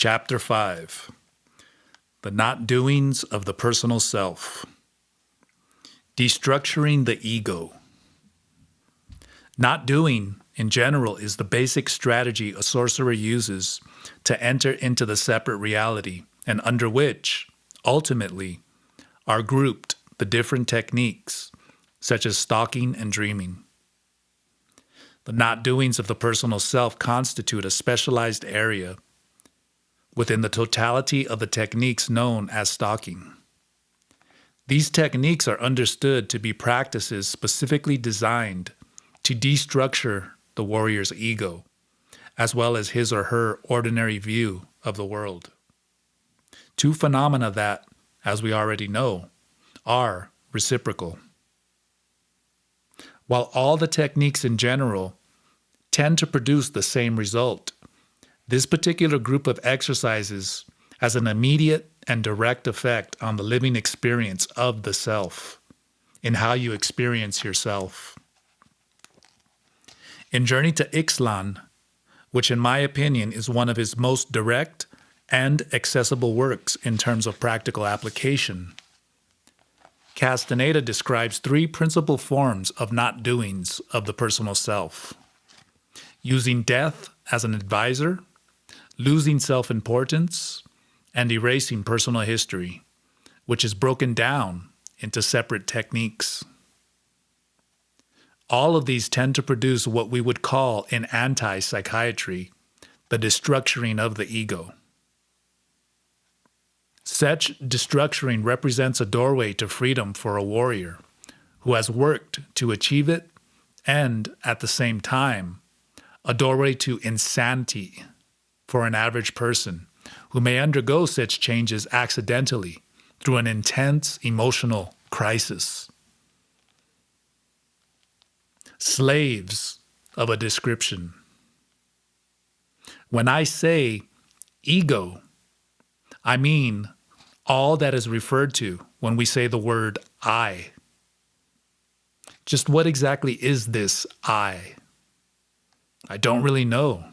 Chapter 5. The Not Doings of the Personal Self. Destructuring the Ego. Not doing, in general, is the basic strategy a sorcerer uses to enter into the separate reality, and under which, ultimately, are grouped the different techniques, such as stalking and dreaming. The not doings of the personal self constitute a specialized area within the totality of the techniques known as stalking. These techniques are understood to be practices specifically designed to destructure the warrior's ego, as well as his or her ordinary view of the world. Two phenomena that, as we already know, are reciprocal. While all the techniques in general tend to produce the same result, this particular group of exercises has an immediate and direct effect on the living experience of the self, in how you experience yourself. In Journey to Ixtlan, which in my opinion is one of his most direct and accessible works in terms of practical application, Castaneda describes three principal forms of not doings of the personal self: using death as an advisor, losing self-importance, and erasing personal history, which is broken down into separate techniques. All of these tend to produce what we would call in anti-psychiatry the destructuring of the ego. Such destructuring represents a doorway to freedom for a warrior who has worked to achieve it, and, at the same time, a doorway to insanity for an average person who may undergo such changes accidentally through an intense emotional crisis. Slaves of a description. When I say ego, I mean all that is referred to when we say the word I. Just what exactly is this I? I don't really know,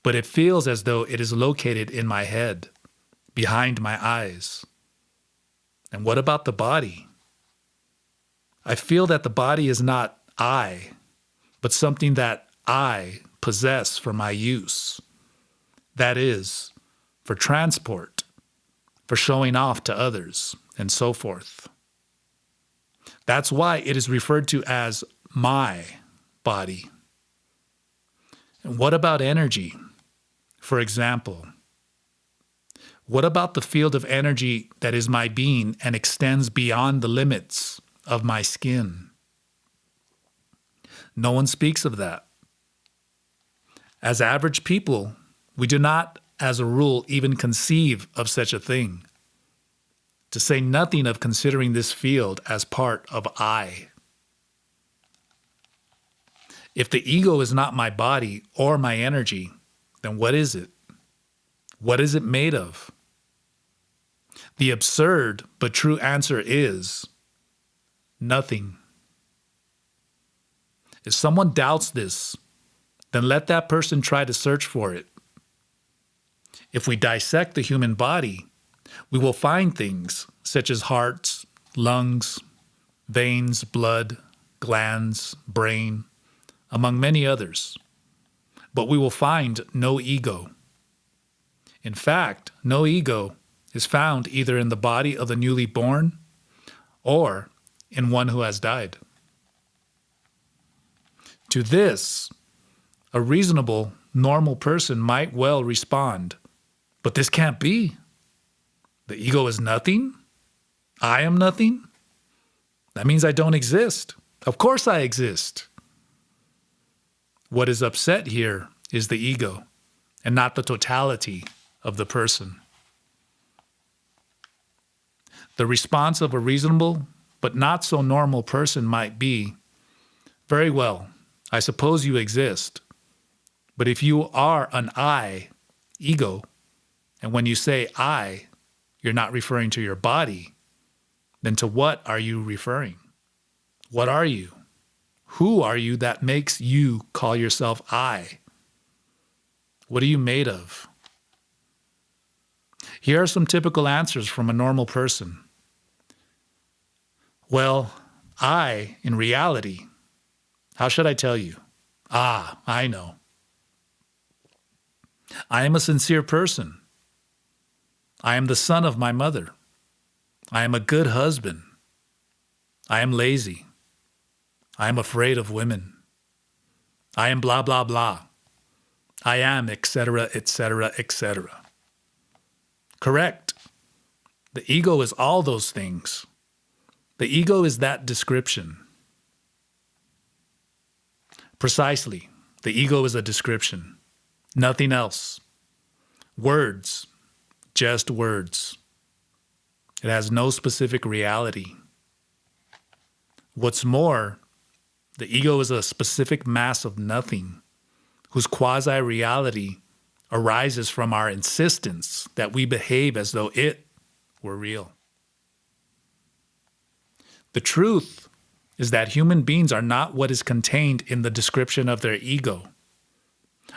but it feels as though it is located in my head, behind my eyes. And what about the body? I feel that the body is not I, but something that I possess for my use. That is, for transport, for showing off to others, and so forth. That's why it is referred to as my body. And what about energy? For example, what about the field of energy that is my being and extends beyond the limits of my skin? No one speaks of that. As average people, we do not, as a rule, even conceive of such a thing, to say nothing of considering this field as part of I. If the ego is not my body or my energy, then what is it? What is it made of? The absurd but true answer is nothing. If someone doubts this, then let that person try to search for it. If we dissect the human body, we will find things such as hearts, lungs, veins, blood, glands, brain, among many others. But we will find no ego. In fact, no ego is found either in the body of the newly born or in one who has died. To this, a reasonable, normal person might well respond, but this can't be. The ego is nothing? I am nothing? That means I don't exist. Of course I exist. What is upset here is the ego, and not the totality of the person. The response of a reasonable but not so normal person might be, very well, I suppose you exist, but if you are an I, ego, and when you say I, you're not referring to your body, then to what are you referring? What are you? Who are you that makes you call yourself I? What are you made of? Here are some typical answers from a normal person. Well, in reality, how should I tell you? I know. I am a sincere person. I am the son of my mother. I am a good husband. I am lazy. I am afraid of women. I am blah, blah, blah. I am, etc., etc., etc. Correct. The ego is all those things. The ego is that description. Precisely. The ego is a description. Nothing else. Words. Just words. It has no specific reality. What's more, the ego is a specific mass of nothing, whose quasi-reality arises from our insistence that we behave as though it were real. The truth is that human beings are not what is contained in the description of their ego,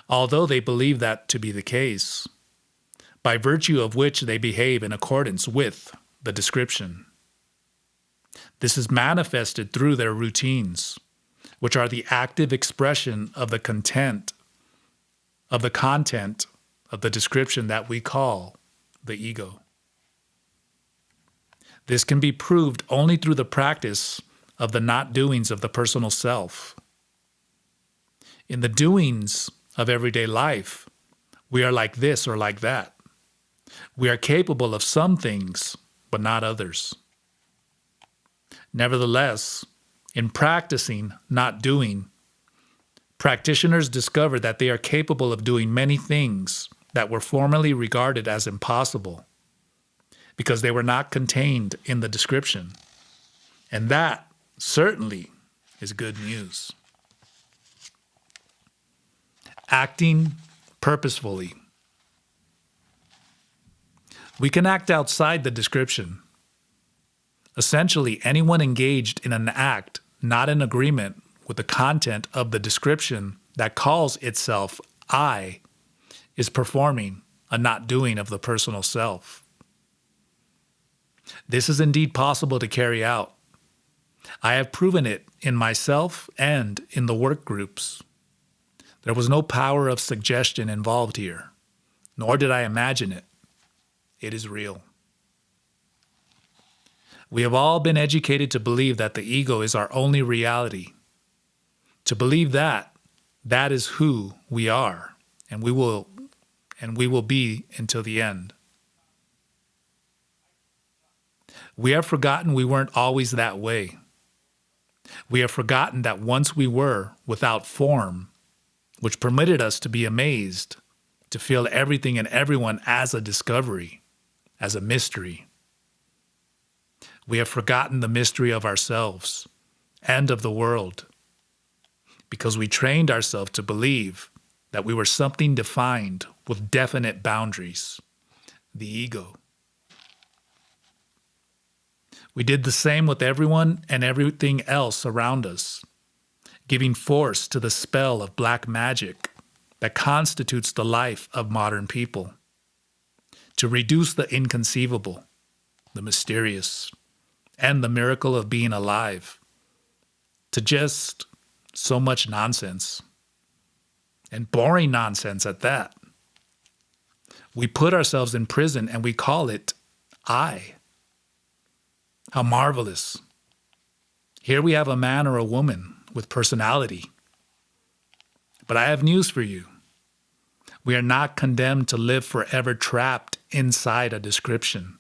although they believe that to be the case, by virtue of which they behave in accordance with the description. This is manifested through their routines, which are the active expression of the content of the description that we call the ego. This can be proved only through the practice of the not doings of the personal self. In the doings of everyday life, we are like this or like that. We are capable of some things, but not others. Nevertheless, in practicing not doing, practitioners discover that they are capable of doing many things that were formerly regarded as impossible because they were not contained in the description. And that certainly is good news. Acting purposefully. We can act outside the description. Essentially, anyone engaged in an act not in agreement with the content of the description that calls itself I is performing a not doing of the personal self. This is indeed possible to carry out. I have proven it in myself and in the work groups. There was no power of suggestion involved here, nor did I imagine it. It is real. We have all been educated to believe that the ego is our only reality. To believe that is who we are, and we will be until the end. We have forgotten we weren't always that way. We have forgotten that once we were without form, which permitted us to be amazed, to feel everything and everyone as a discovery, as a mystery. We have forgotten the mystery of ourselves and of the world because we trained ourselves to believe that we were something defined with definite boundaries, the ego. We did the same with everyone and everything else around us, giving force to the spell of black magic that constitutes the life of modern people, to reduce the inconceivable, the mysterious, and the miracle of being alive to just so much nonsense, and boring nonsense at that. We put ourselves in prison and we call it I. How marvelous. Here we have a man or a woman with personality. But I have news for you. We are not condemned to live forever trapped inside a description.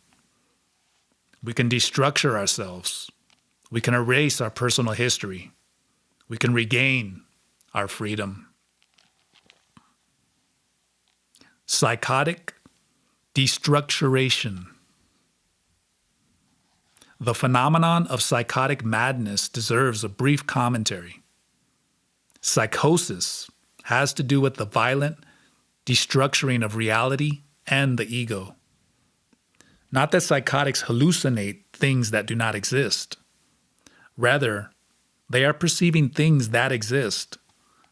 We can destructure ourselves. We can erase our personal history. We can regain our freedom. Psychotic destructuration. The phenomenon of psychotic madness deserves a brief commentary. Psychosis has to do with the violent destructuring of reality and the ego. Not that psychotics hallucinate things that do not exist. Rather, they are perceiving things that exist,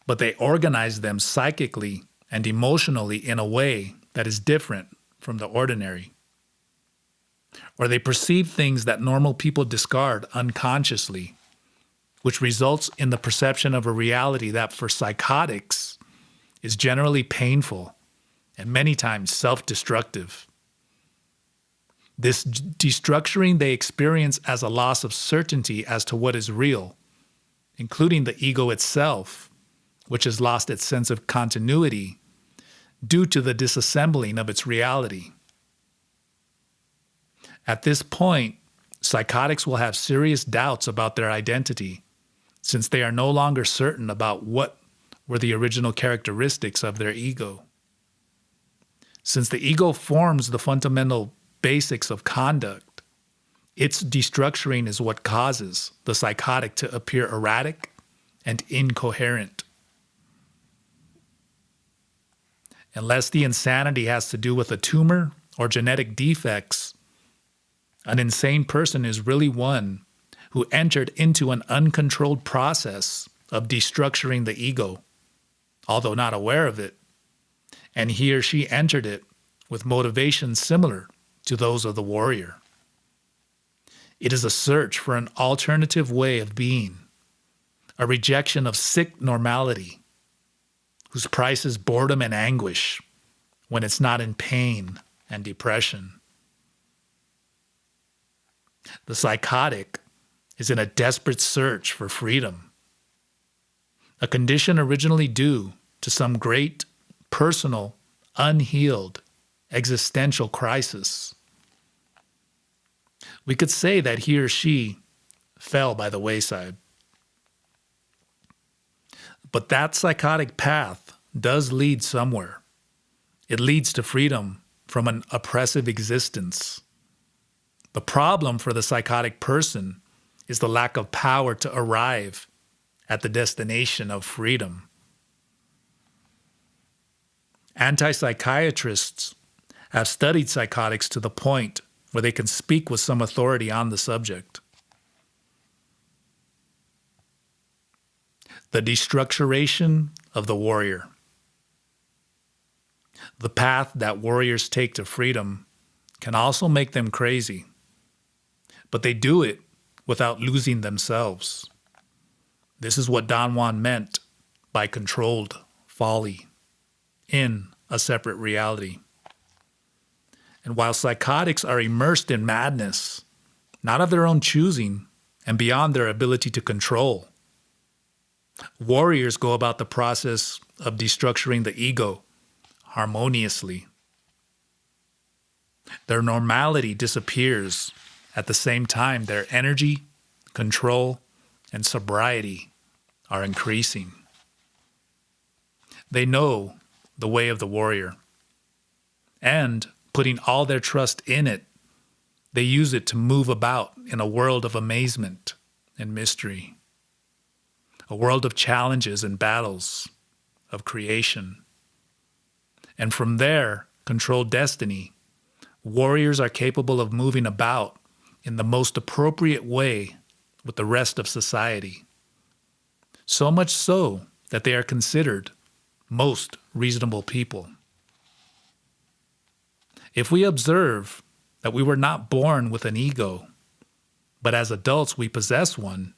but they organize them psychically and emotionally in a way that is different from the ordinary. or they perceive things that normal people discard unconsciously, which results in the perception of a reality that for psychotics is generally painful and many times self-destructive. This destructuring they experience as a loss of certainty as to what is real, including the ego itself, which has lost its sense of continuity due to the disassembling of its reality. At this point, psychotics will have serious doubts about their identity, since they are no longer certain about what were the original characteristics of their ego. Since the ego forms the fundamental basics of conduct, its destructuring is what causes the psychotic to appear erratic and incoherent. Unless the insanity has to do with a tumor or genetic defects, an insane person is really one who entered into an uncontrolled process of destructuring the ego, although not aware of it, and he or she entered it with motivations similar to those of the warrior. It is a search for an alternative way of being, a rejection of sick normality, whose price is boredom and anguish when it's not in pain and depression. The psychotic is in a desperate search for freedom, a condition originally due to some great, personal, unhealed, existential crisis. We could say that he or she fell by the wayside. But that psychotic path does lead somewhere. It leads to freedom from an oppressive existence. The problem for the psychotic person is the lack of power to arrive at the destination of freedom. Anti-psychiatrists have studied psychotics to the point where they can speak with some authority on the subject. The destructuration of the warrior. The path that warriors take to freedom can also make them crazy, but they do it without losing themselves. This is what Don Juan meant by controlled folly in a separate reality. And while psychotics are immersed in madness, not of their own choosing and beyond their ability to control, warriors go about the process of destructuring the ego harmoniously. Their normality disappears at the same time their energy, control, and sobriety are increasing. They know the way of the warrior, and putting all their trust in it, they use it to move about in a world of amazement and mystery, a world of challenges and battles, of creation. And from there, control destiny. Warriors are capable of moving about in the most appropriate way with the rest of society. So much so that they are considered most reasonable people. If we observe that we were not born with an ego, but as adults we possess one,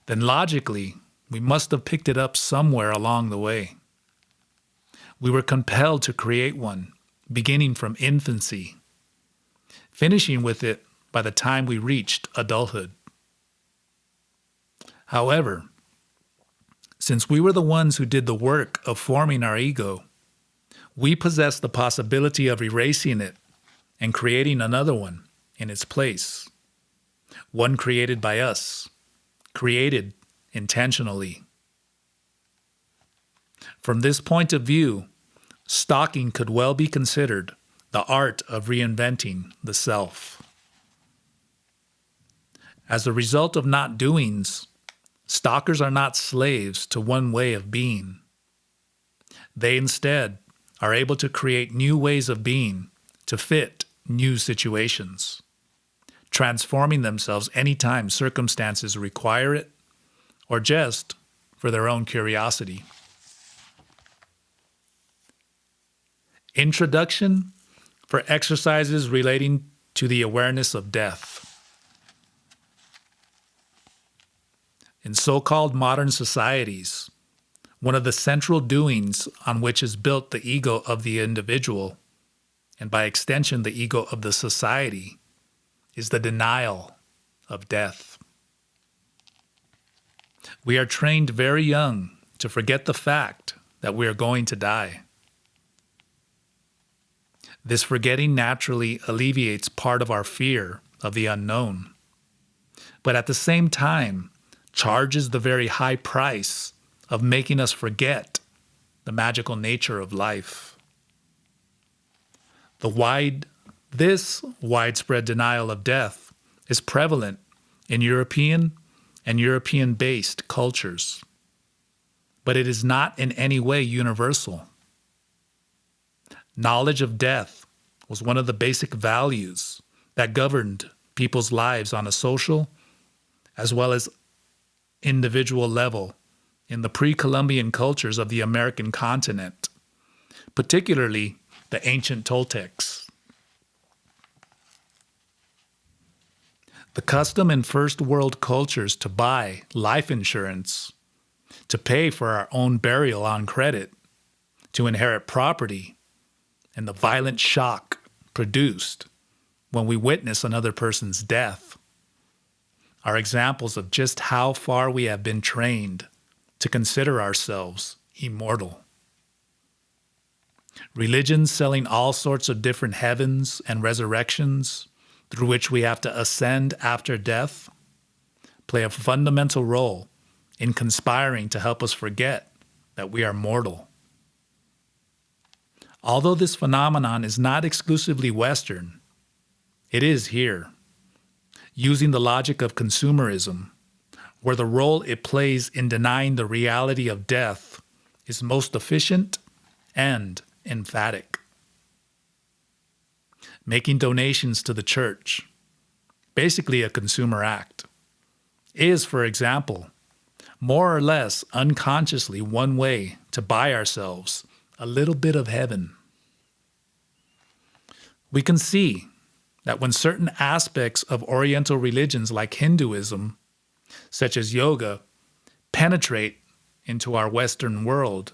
then logically we must have picked it up somewhere along the way. We were compelled to create one, beginning from infancy, finishing with it by the time we reached adulthood. However, since we were the ones who did the work of forming our ego, we possess the possibility of erasing it and creating another one in its place, one created by us, created intentionally. From this point of view, stalking could well be considered the art of reinventing the self. As a result of not doings, stalkers are not slaves to one way of being. They instead are able to create new ways of being to fit new situations, transforming themselves anytime circumstances require it, or just for their own curiosity. Introduction for exercises relating to the awareness of death. In so-called modern societies, one of the central doings on which is built the ego of the individual, and by extension the ego of the society, is the denial of death. We are trained very young to forget the fact that we are going to die. This forgetting naturally alleviates part of our fear of the unknown, but at the same time charges the very high price of making us forget the magical nature of life. This widespread denial of death is prevalent in European and European-based cultures, but it is not in any way universal. Knowledge of death was one of the basic values that governed people's lives on a social as well as individual level in the pre-Columbian cultures of the American continent, particularly the ancient Toltecs. The custom in first world cultures to buy life insurance, to pay for our own burial on credit, to inherit property, and the violent shock produced when we witness another person's death are examples of just how far we have been trained to consider ourselves immortal. Religions selling all sorts of different heavens and resurrections through which we have to ascend after death play a fundamental role in conspiring to help us forget that we are mortal. Although this phenomenon is not exclusively Western, it is here, using the logic of consumerism, where the role it plays in denying the reality of death is most efficient and emphatic. Making donations to the church, basically a consumer act, is, for example, more or less unconsciously one way to buy ourselves a little bit of heaven. We can see that when certain aspects of Oriental religions like Hinduism, such as yoga, penetrate into our Western world,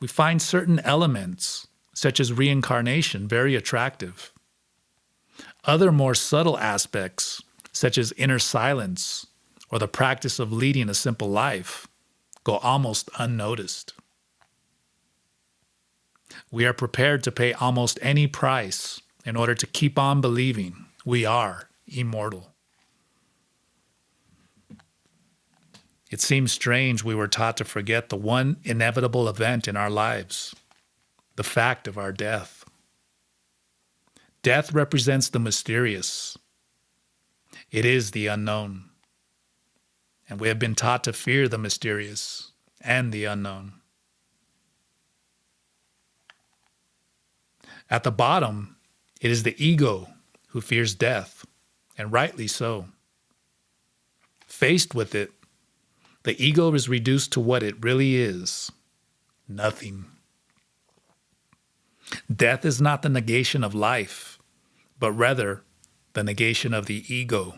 we find certain elements, such as reincarnation, very attractive. Other more subtle aspects, such as inner silence or the practice of leading a simple life, go almost unnoticed. We are prepared to pay almost any price in order to keep on believing we are immortal. It seems strange we were taught to forget the one inevitable event in our lives, the fact of our death. Death represents the mysterious. It is the unknown. And we have been taught to fear the mysterious and the unknown. At the bottom, it is the ego who fears death, and rightly so. Faced with it, the ego is reduced to what it really is: nothing. Death is not the negation of life, but rather the negation of the ego.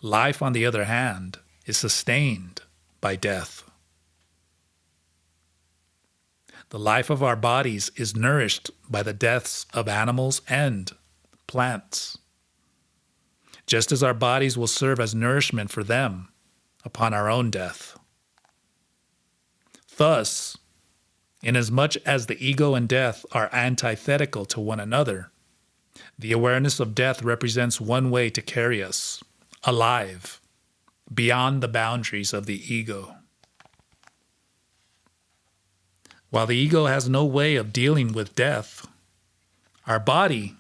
Life, on the other hand, is sustained by death. The life of our bodies is nourished by the deaths of animals and plants, just as our bodies will serve as nourishment for them upon our own death. Thus, inasmuch as the ego and death are antithetical to one another, the awareness of death represents one way to carry us alive beyond the boundaries of the ego. While the ego has no way of dealing with death, our body,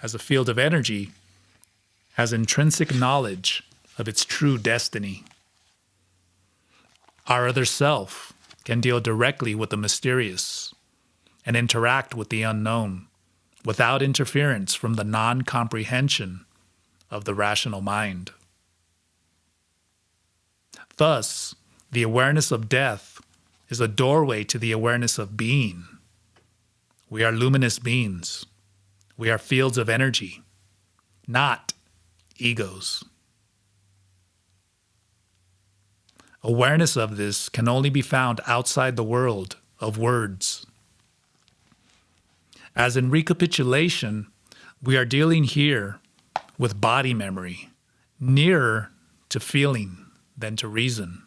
as a field of energy, has intrinsic knowledge of its true destiny. Our other self can deal directly with the mysterious and interact with the unknown without interference from the non-comprehension of the rational mind. Thus, the awareness of death is a doorway to the awareness of being. We are luminous beings. We are fields of energy not egos. Awareness of this can only be found outside the world of words. As in recapitulation, we are dealing here with body memory, nearer to feeling than to reason.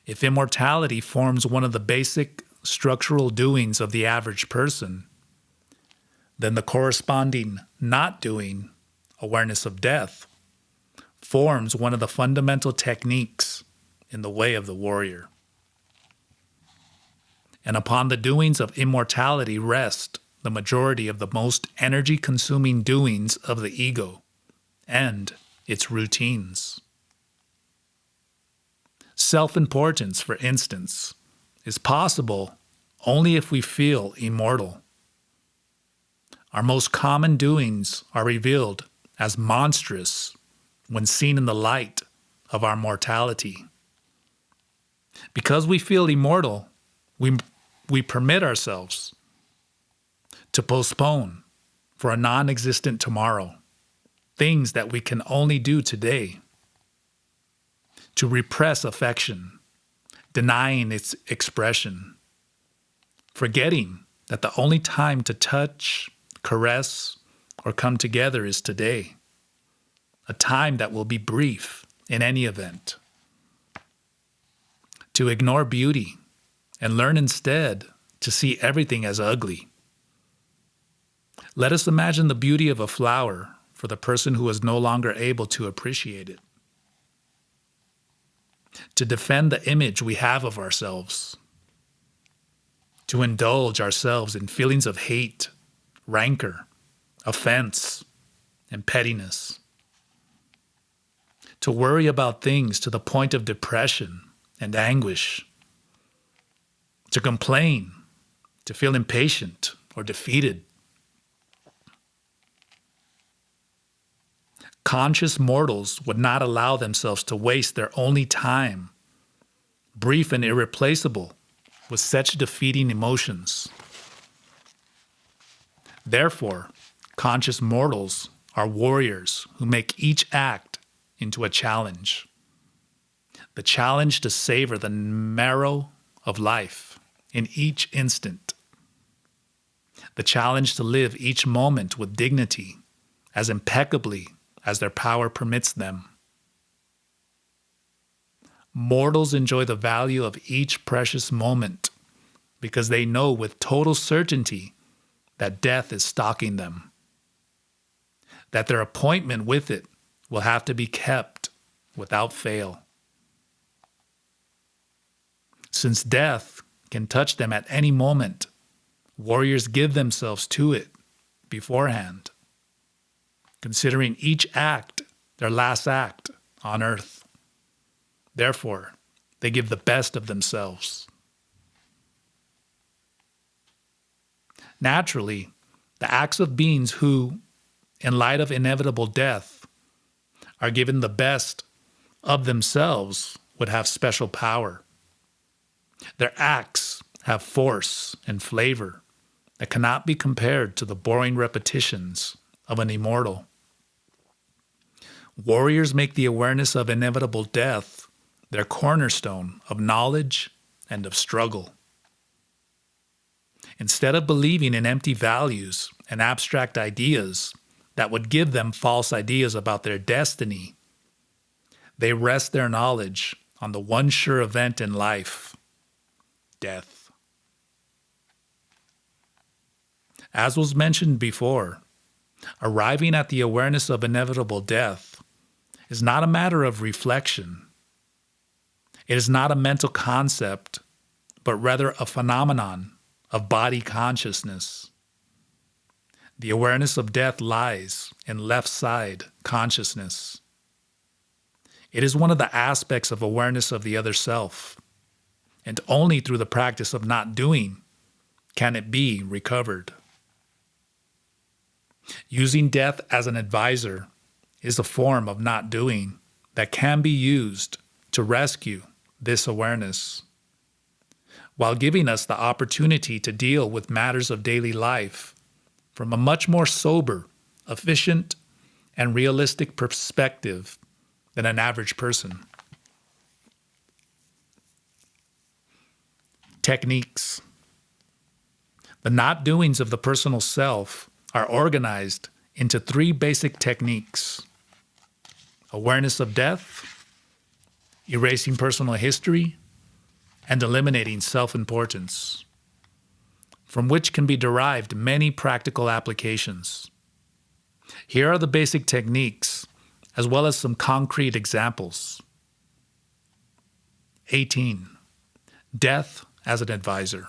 If immortality forms one of the basic structural doings of the average person, then the corresponding not doing, awareness of death, forms one of the fundamental techniques in the way of the warrior. And upon the doings of immortality rest the majority of the most energy-consuming doings of the ego and its routines. Self-importance, for instance, is possible only if we feel immortal. Our most common doings are revealed as monstrous when seen in the light of our mortality. Because we feel immortal, we permit ourselves to postpone for a non-existent tomorrow things that we can only do today, to repress affection, denying its expression, forgetting that the only time to touch, caress, or come together is today, a time that will be brief in any event. To ignore beauty and learn instead to see everything as ugly. Let us imagine the beauty of a flower for the person who is no longer able to appreciate it. To defend the image we have of ourselves. To indulge ourselves in feelings of hate, rancor, offense, and pettiness. To worry about things to the point of depression and anguish. To complain, to feel impatient or defeated. Conscious mortals would not allow themselves to waste their only time, brief and irreplaceable, with such defeating emotions. Therefore, conscious mortals are warriors who make each act into a challenge. The challenge to savor the marrow of life in each instant. The challenge to live each moment with dignity, as impeccably as their power permits them. Mortals enjoy the value of each precious moment because they know with total certainty that death is stalking them, that their appointment with it will have to be kept without fail. Since death can touch them at any moment, warriors give themselves to it beforehand, considering each act their last act on earth. Therefore, they give the best of themselves. Naturally, the acts of beings who, in light of inevitable death, are given the best of themselves would have special power. Their acts have force and flavor that cannot be compared to the boring repetitions of an immortal. Warriors make the awareness of inevitable death their cornerstone of knowledge and of struggle. Instead of believing in empty values and abstract ideas that would give them false ideas about their destiny, they rest their knowledge on the one sure event in life, death. As was mentioned before, arriving at the awareness of inevitable death is not a matter of reflection. It is not a mental concept, but rather a phenomenon of body consciousness. The awareness of death lies in left side consciousness. It is one of the aspects of awareness of the other self, and only through the practice of not doing can it be recovered. Using death as an advisor is a form of not doing that can be used to rescue this awareness, while giving us the opportunity to deal with matters of daily life from a much more sober, efficient, and realistic perspective than an average person. Techniques. The not doings of the personal self are organized into 3 basic techniques: awareness of death, erasing personal history, and eliminating self-importance, from which can be derived many practical applications. Here are the basic techniques, as well as some concrete examples. 18. Death as an advisor.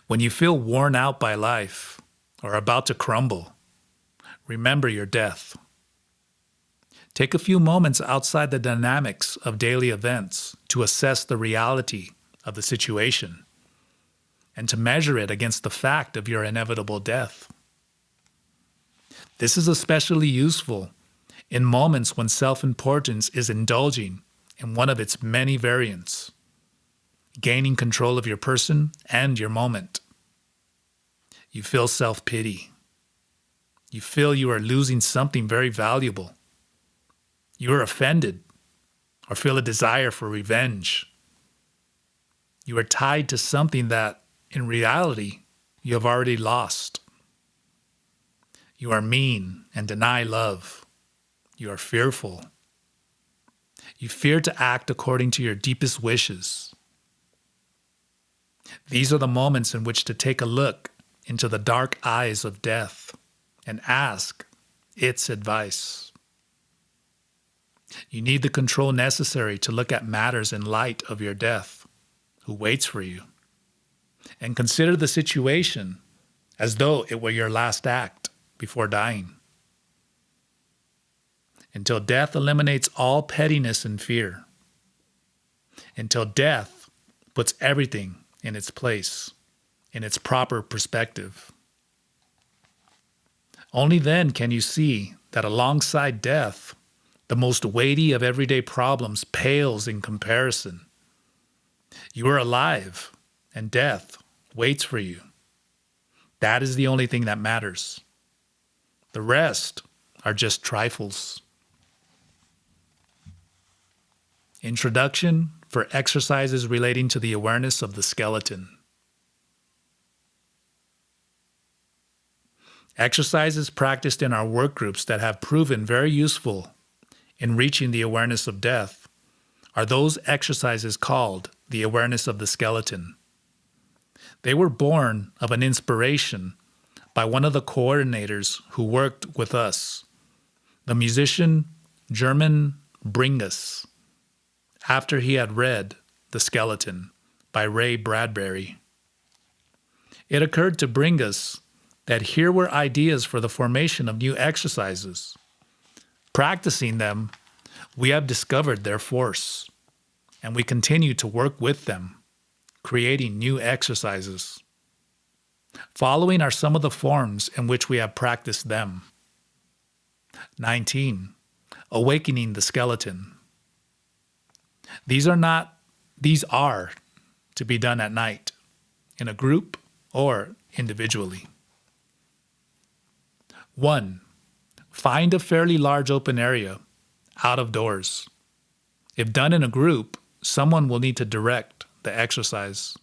When you feel worn out by life or about to crumble, remember your death. Take a few moments outside the dynamics of daily events to assess the reality of the situation and to measure it against the fact of your inevitable death. This is especially useful in moments when self-importance is indulging in one of its many variants, gaining control of your person and your moment. You feel self-pity. You feel you are losing something very valuable. You are offended or feel a desire for revenge. You are tied to something that, in reality, you have already lost. You are mean and deny love. You are fearful. You fear to act according to your deepest wishes. These are the moments in which to take a look into the dark eyes of death and ask its advice. You need the control necessary to look at matters in light of your death, who waits for you, and consider the situation as though it were your last act before dying. Until death eliminates all pettiness and fear. Until death puts everything in its place, in its proper perspective. Only then can you see that alongside death, the most weighty of everyday problems pales in comparison. You are alive, and death waits for you. That is the only thing that matters. The rest are just trifles. Introduction for exercises relating to the awareness of the skeleton. Exercises practiced in our work groups that have proven very useful in reaching the awareness of death are those exercises called the awareness of the skeleton. They were born of an inspiration by one of the coordinators who worked with us, the musician German Bringus, after he had read The Skeleton by Ray Bradbury. It occurred to Bringus that here were ideas for the formation of new exercises. Practicing them, we have discovered their force, and we continue to work with them, creating new exercises. Following are some of the forms in which we have practiced them. 19. Awakening the skeleton. These are to be done at night, in a group or individually. 1. Find a fairly large open area, out of doors. If done in a group, someone will need to direct the exercise.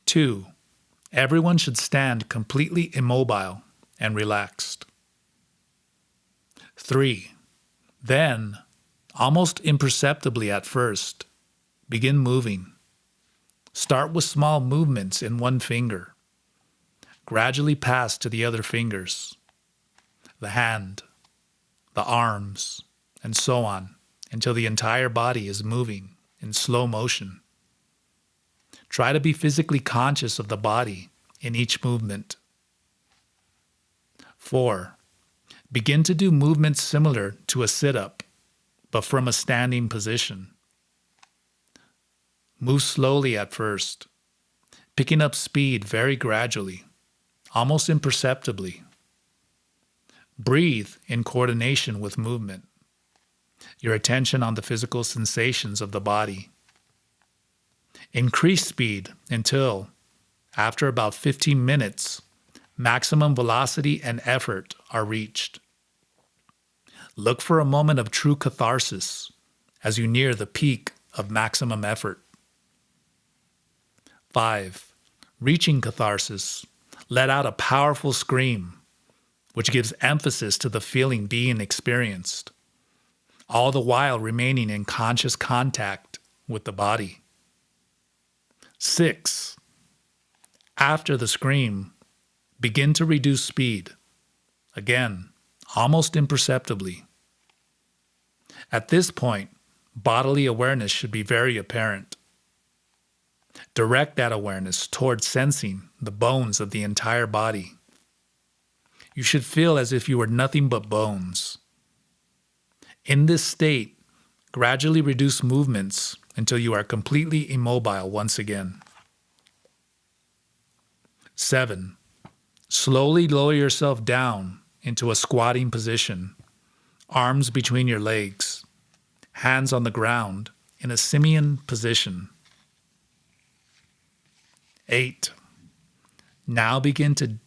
2. Everyone should stand completely immobile and relaxed. 3. Then, almost imperceptibly at first, begin moving. Start with small movements in one finger. Gradually pass to the other fingers, the hand, the arms, and so on, until the entire body is moving in slow motion. Try to be physically conscious of the body in each movement. 4. Begin to do movements similar to a sit-up, but from a standing position. Move slowly at first, picking up speed very gradually, almost imperceptibly. Breathe in coordination with movement, your attention on the physical sensations of the body. Increase speed until, after about 15 minutes, maximum velocity and effort are reached. Look for a moment of true catharsis as you near the peak of maximum effort. 5. Reaching catharsis, let out a powerful scream, which gives emphasis to the feeling being experienced, all the while remaining in conscious contact with the body. 6. After the scream, begin to reduce speed, again, almost imperceptibly. At this point, bodily awareness should be very apparent. Direct that awareness towards sensing the bones of the entire body. You should feel as if you were nothing but bones. In this state, gradually reduce movements until you are completely immobile once again. 7. Slowly lower yourself down into a squatting position, arms between your legs, hands on the ground in a simian position. 8. Now begin to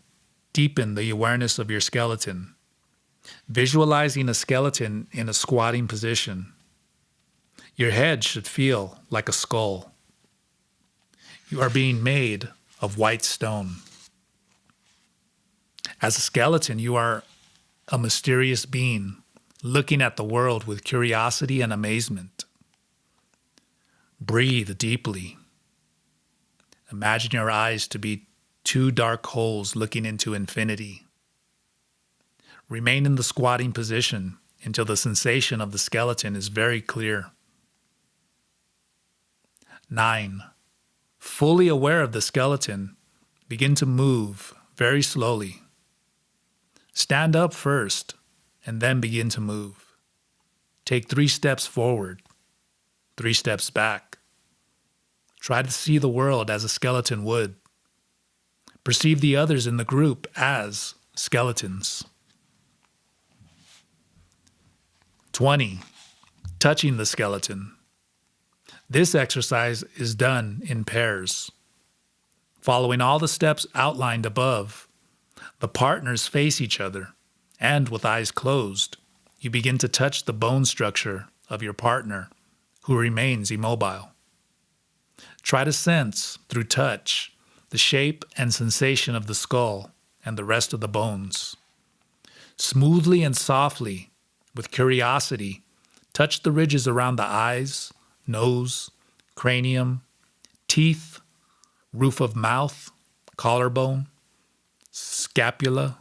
deepen the awareness of your skeleton, visualizing a skeleton in a squatting position. Your head should feel like a skull. You are being made of white stone. As a skeleton, you are a mysterious being looking at the world with curiosity and amazement. Breathe deeply. Imagine your eyes to be two dark holes looking into infinity. Remain in the squatting position until the sensation of the skeleton is very clear. 9. Fully aware of the skeleton, begin to move very slowly. Stand up first, and then begin to move. Take 3 steps forward, 3 steps back. Try to see the world as a skeleton would. Perceive the others in the group as skeletons. 20. Touching the skeleton. This exercise is done in pairs. Following all the steps outlined above, the partners face each other, and with eyes closed, you begin to touch the bone structure of your partner, who remains immobile. Try to sense, through touch, the shape and sensation of the skull and the rest of the bones. Smoothly and softly, with curiosity, touch the ridges around the eyes, nose, cranium, teeth, roof of mouth, collarbone, scapula,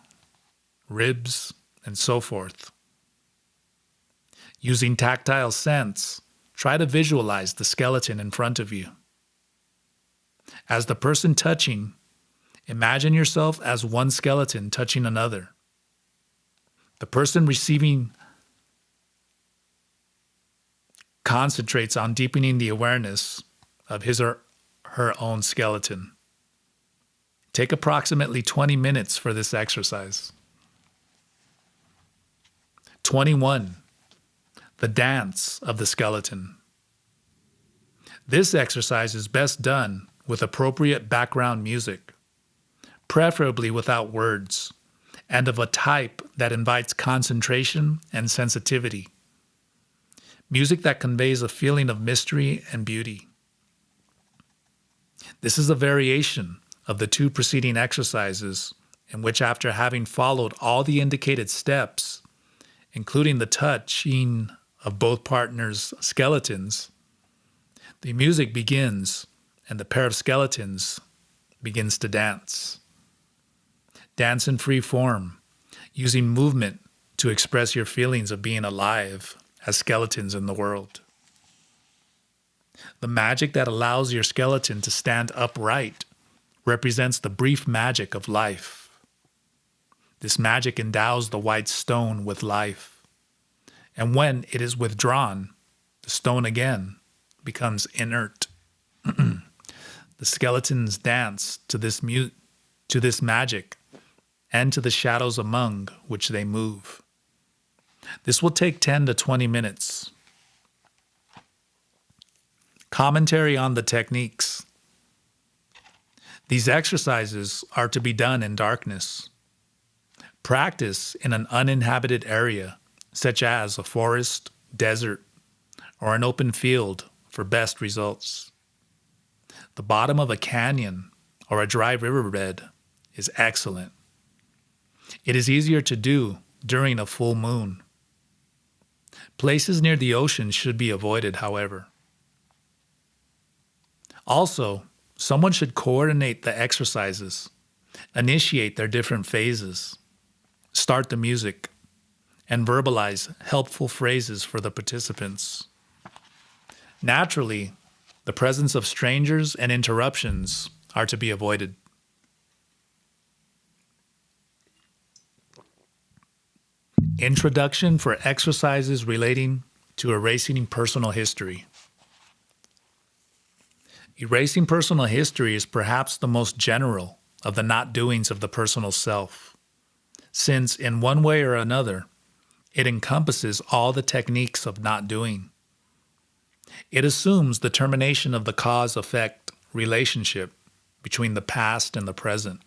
ribs, and so forth. Using tactile sense, try to visualize the skeleton in front of you. As the person touching, imagine yourself as one skeleton touching another. The person receiving concentrates on deepening the awareness of his or her own skeleton. Take approximately 20 minutes for this exercise. 21. The dance of the skeleton. This exercise is best done with appropriate background music, preferably without words, and of a type that invites concentration and sensitivity. Music that conveys a feeling of mystery and beauty. This is a variation of the 2 preceding exercises in which, after having followed all the indicated steps, including the touching of both partners' skeletons, the music begins and the pair of skeletons begins to dance. Dance in free form, using movement to express your feelings of being alive as skeletons in the world. The magic that allows your skeleton to stand upright represents the brief magic of life. This magic endows the white stone with life, and when it is withdrawn, the stone again becomes inert. The skeletons dance to this magic and to the shadows among which they move. This will take 10 to 20 minutes. Commentary on the techniques. These exercises are to be done in darkness. Practice in an uninhabited area, such as a forest, desert, or an open field for best results. The bottom of a canyon or a dry riverbed is excellent. It is easier to do during a full moon. Places near the ocean should be avoided, however. Also, someone should coordinate the exercises, initiate their different phases, start the music, and verbalize helpful phrases for the participants. Naturally, the presence of strangers and interruptions are to be avoided. Introduction for exercises relating to erasing personal history. Erasing personal history is perhaps the most general of the not doings of the personal self, since in one way or another, it encompasses all the techniques of not doing. It assumes the termination of the cause-effect relationship between the past and the present.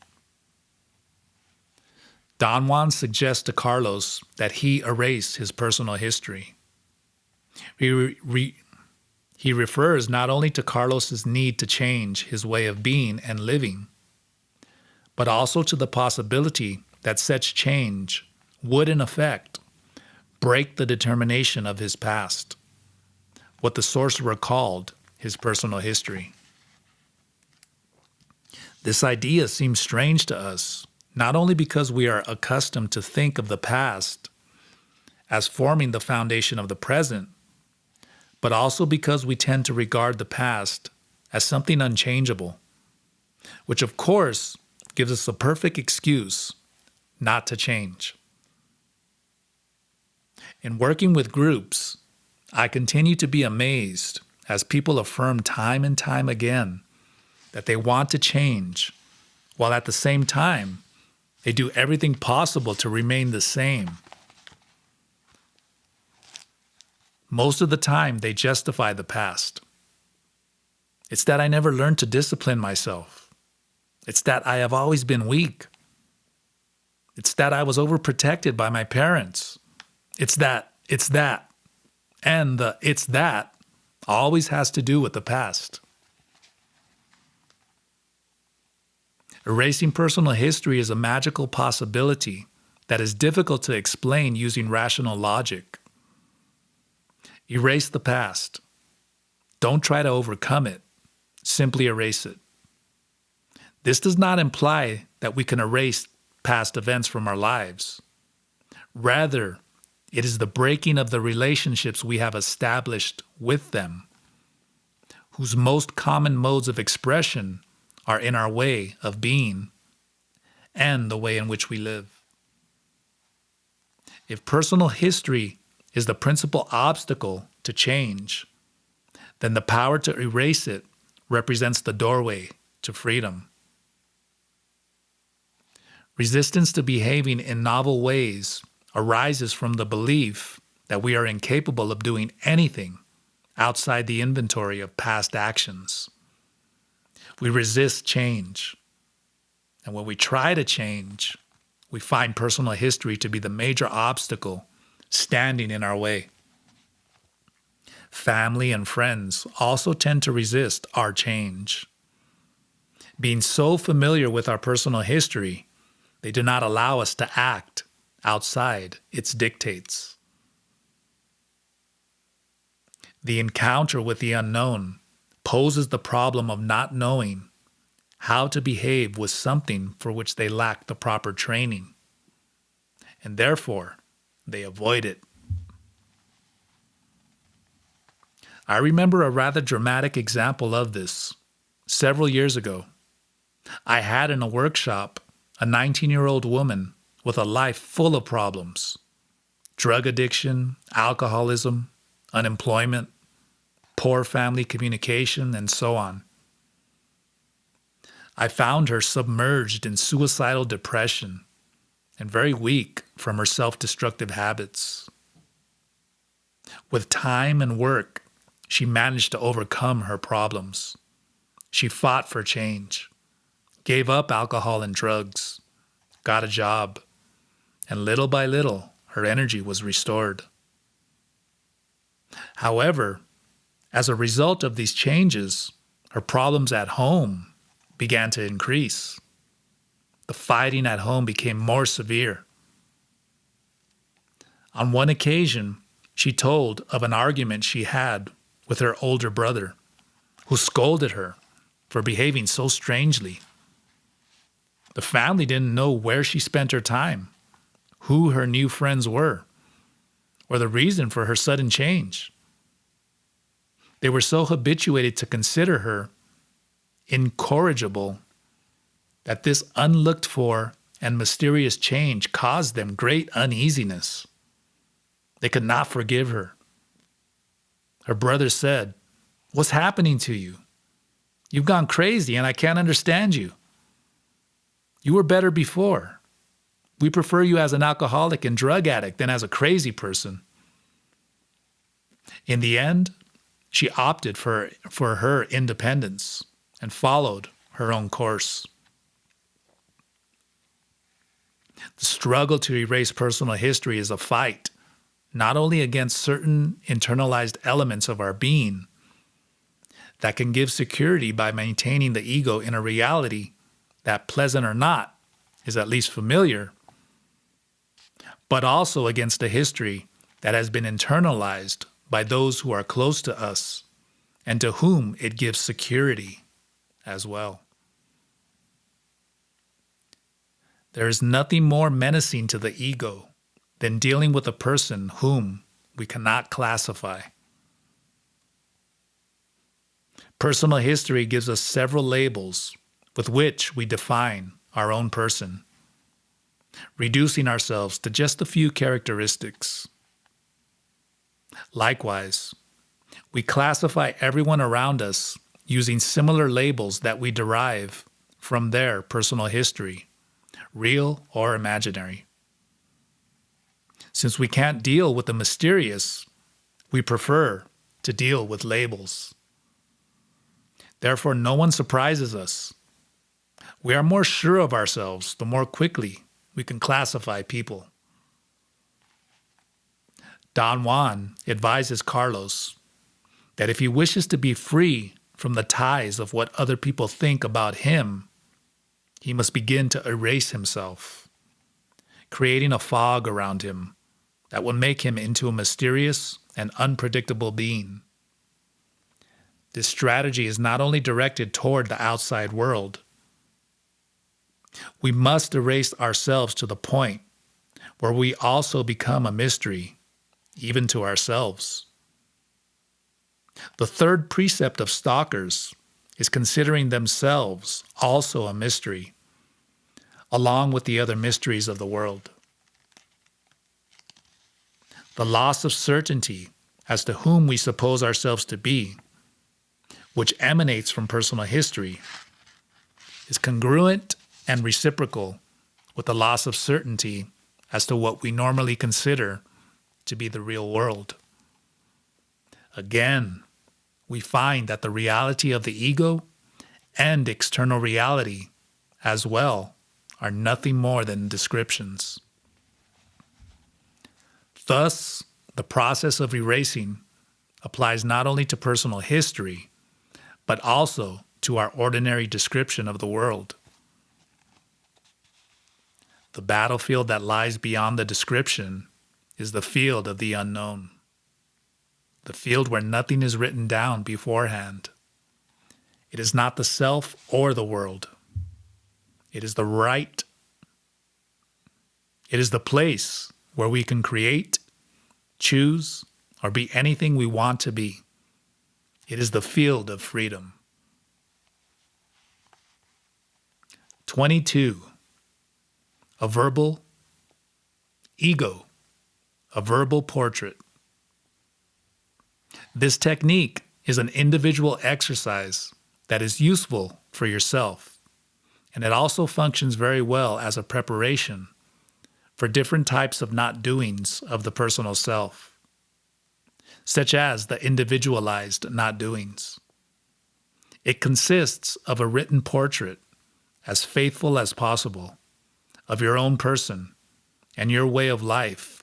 Don Juan suggests to Carlos that he erase his personal history. He refers not only to Carlos's need to change his way of being and living, but also to the possibility that such change would, in effect, break the determination of his past, what the sorcerer called his personal history. This idea seems strange to us, not only because we are accustomed to think of the past as forming the foundation of the present, but also because we tend to regard the past as something unchangeable, which of course gives us a perfect excuse not to change. In working with groups, I continue to be amazed as people affirm time and time again that they want to change, while at the same time, they do everything possible to remain the same. Most of the time, they justify the past. It's that I never learned to discipline myself. It's that I have always been weak. It's that I was overprotected by my parents. It's that. And the "it's that" always has to do with the past. Erasing personal history is a magical possibility that is difficult to explain using rational logic. Erase the past. Don't try to overcome it. Simply erase it. This does not imply that we can erase past events from our lives. Rather, it is the breaking of the relationships we have established with them, whose most common modes of expression are in our way of being and the way in which we live. If personal history is the principal obstacle to change, then the power to erase it represents the doorway to freedom. Resistance to behaving in novel ways arises from the belief that we are incapable of doing anything outside the inventory of past actions. We resist change. And when we try to change, we find personal history to be the major obstacle standing in our way. Family and friends also tend to resist our change. Being so familiar with our personal history, they do not allow us to act outside its dictates. The encounter with the unknown poses the problem of not knowing how to behave with something for which they lack the proper training, and therefore they avoid it. I remember a rather dramatic example of this. Several years ago, I had in a workshop a 19-year-old woman with a life full of problems: drug addiction, alcoholism, unemployment, poor family communication, and so on. I found her submerged in suicidal depression and very weak from her self-destructive habits. With time and work, she managed to overcome her problems. She fought for change. gave up alcohol and drugs, got a job, and little by little, her energy was restored. However, as a result of these changes, her problems at home began to increase. The fighting at home became more severe. On one occasion, she told of an argument she had with her older brother, who scolded her for behaving so strangely. The family didn't know where she spent her time, who her new friends were, or the reason for her sudden change. They were so habituated to consider her incorrigible that this unlooked for and mysterious change caused them great uneasiness. They could not forgive her. Her brother said, "What's happening to you? You've gone crazy and I can't understand you. You were better before. We prefer you as an alcoholic and drug addict than as a crazy person." In the end, she opted for her independence and followed her own course. The struggle to erase personal history is a fight, not only against certain internalized elements of our being that can give security by maintaining the ego in a reality that, pleasant or not, is at least familiar, but also against a history that has been internalized by those who are close to us and to whom it gives security as well. There is nothing more menacing to the ego than dealing with a person whom we cannot classify. Personal history gives us several labels with which we define our own person, reducing ourselves to just a few characteristics. Likewise, we classify everyone around us using similar labels that we derive from their personal history, real or imaginary. Since we can't deal with the mysterious, we prefer to deal with labels. Therefore, no one surprises us. We are more sure of ourselves the more quickly we can classify people. Don Juan advises Carlos that if he wishes to be free from the ties of what other people think about him, he must begin to erase himself, creating a fog around him that will make him into a mysterious and unpredictable being. This strategy is not only directed toward the outside world. We must erase ourselves to the point where we also become a mystery, even to ourselves. The third precept of stalkers is considering themselves also a mystery, along with the other mysteries of the world. The loss of certainty as to whom we suppose ourselves to be, which emanates from personal history, is congruent and reciprocal with the loss of certainty as to what we normally consider to be the real world. Again, we find that the reality of the ego and external reality as well are nothing more than descriptions. Thus, the process of erasing applies not only to personal history, but also to our ordinary description of the world. The battlefield that lies beyond the description is the field of the unknown, the field where nothing is written down beforehand. It is not the self or the world. It is the place where we can create, choose, or be anything we want to be. It is the field of freedom. 22. A verbal ego, a verbal portrait. This technique is an individual exercise that is useful for yourself, and it also functions very well as a preparation for different types of not doings of the personal self, such as the individualized not doings. It consists of a written portrait as faithful as possible of your own person and your way of life,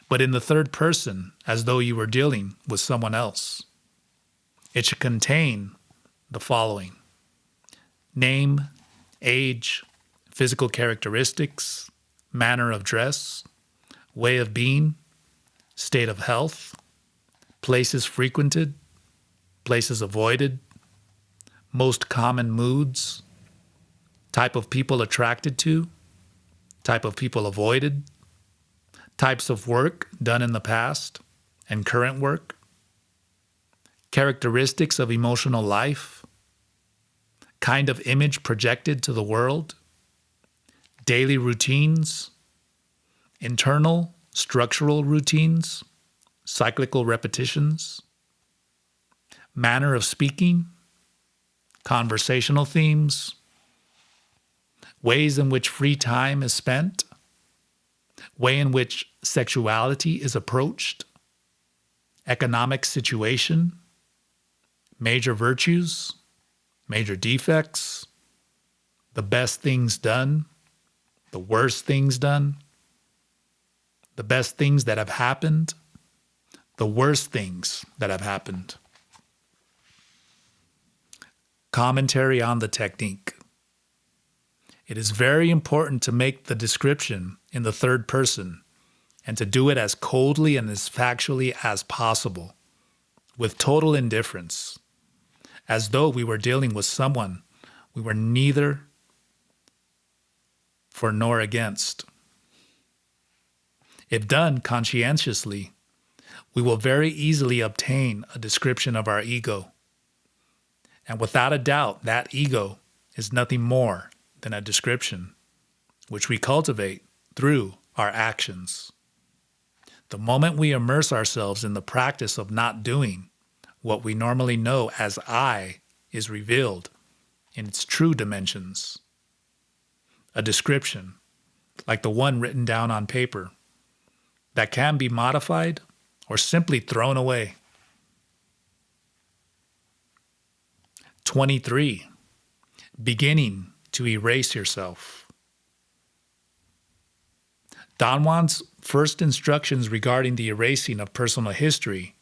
but in the third person as though you were dealing with someone else. It should contain the following: name, age, physical characteristics, manner of dress, way of being, state of health, places frequented, places avoided, most common moods, type of people attracted to, type of people avoided, types of work done in the past and current work, characteristics of emotional life, kind of image projected to the world, daily routines, internal structural routines, cyclical repetitions, manner of speaking, conversational themes, ways in which free time is spent, way in which sexuality is approached, economic situation, major virtues, major defects, the best things done, the worst things done, the best things that have happened, the worst things that have happened. Commentary on the technique. It is very important to make the description in the third person and to do it as coldly and as factually as possible, with total indifference, as though we were dealing with someone we were neither for nor against. If done conscientiously, we will very easily obtain a description of our ego. And without a doubt, that ego is nothing more than a description, which we cultivate through our actions. The moment we immerse ourselves in the practice of not doing, what we normally know as I is revealed in its true dimensions. A description, like the one written down on paper, that can be modified or simply thrown away. 23. Beginning to erase yourself. Don Juan's first instructions regarding the erasing of personal history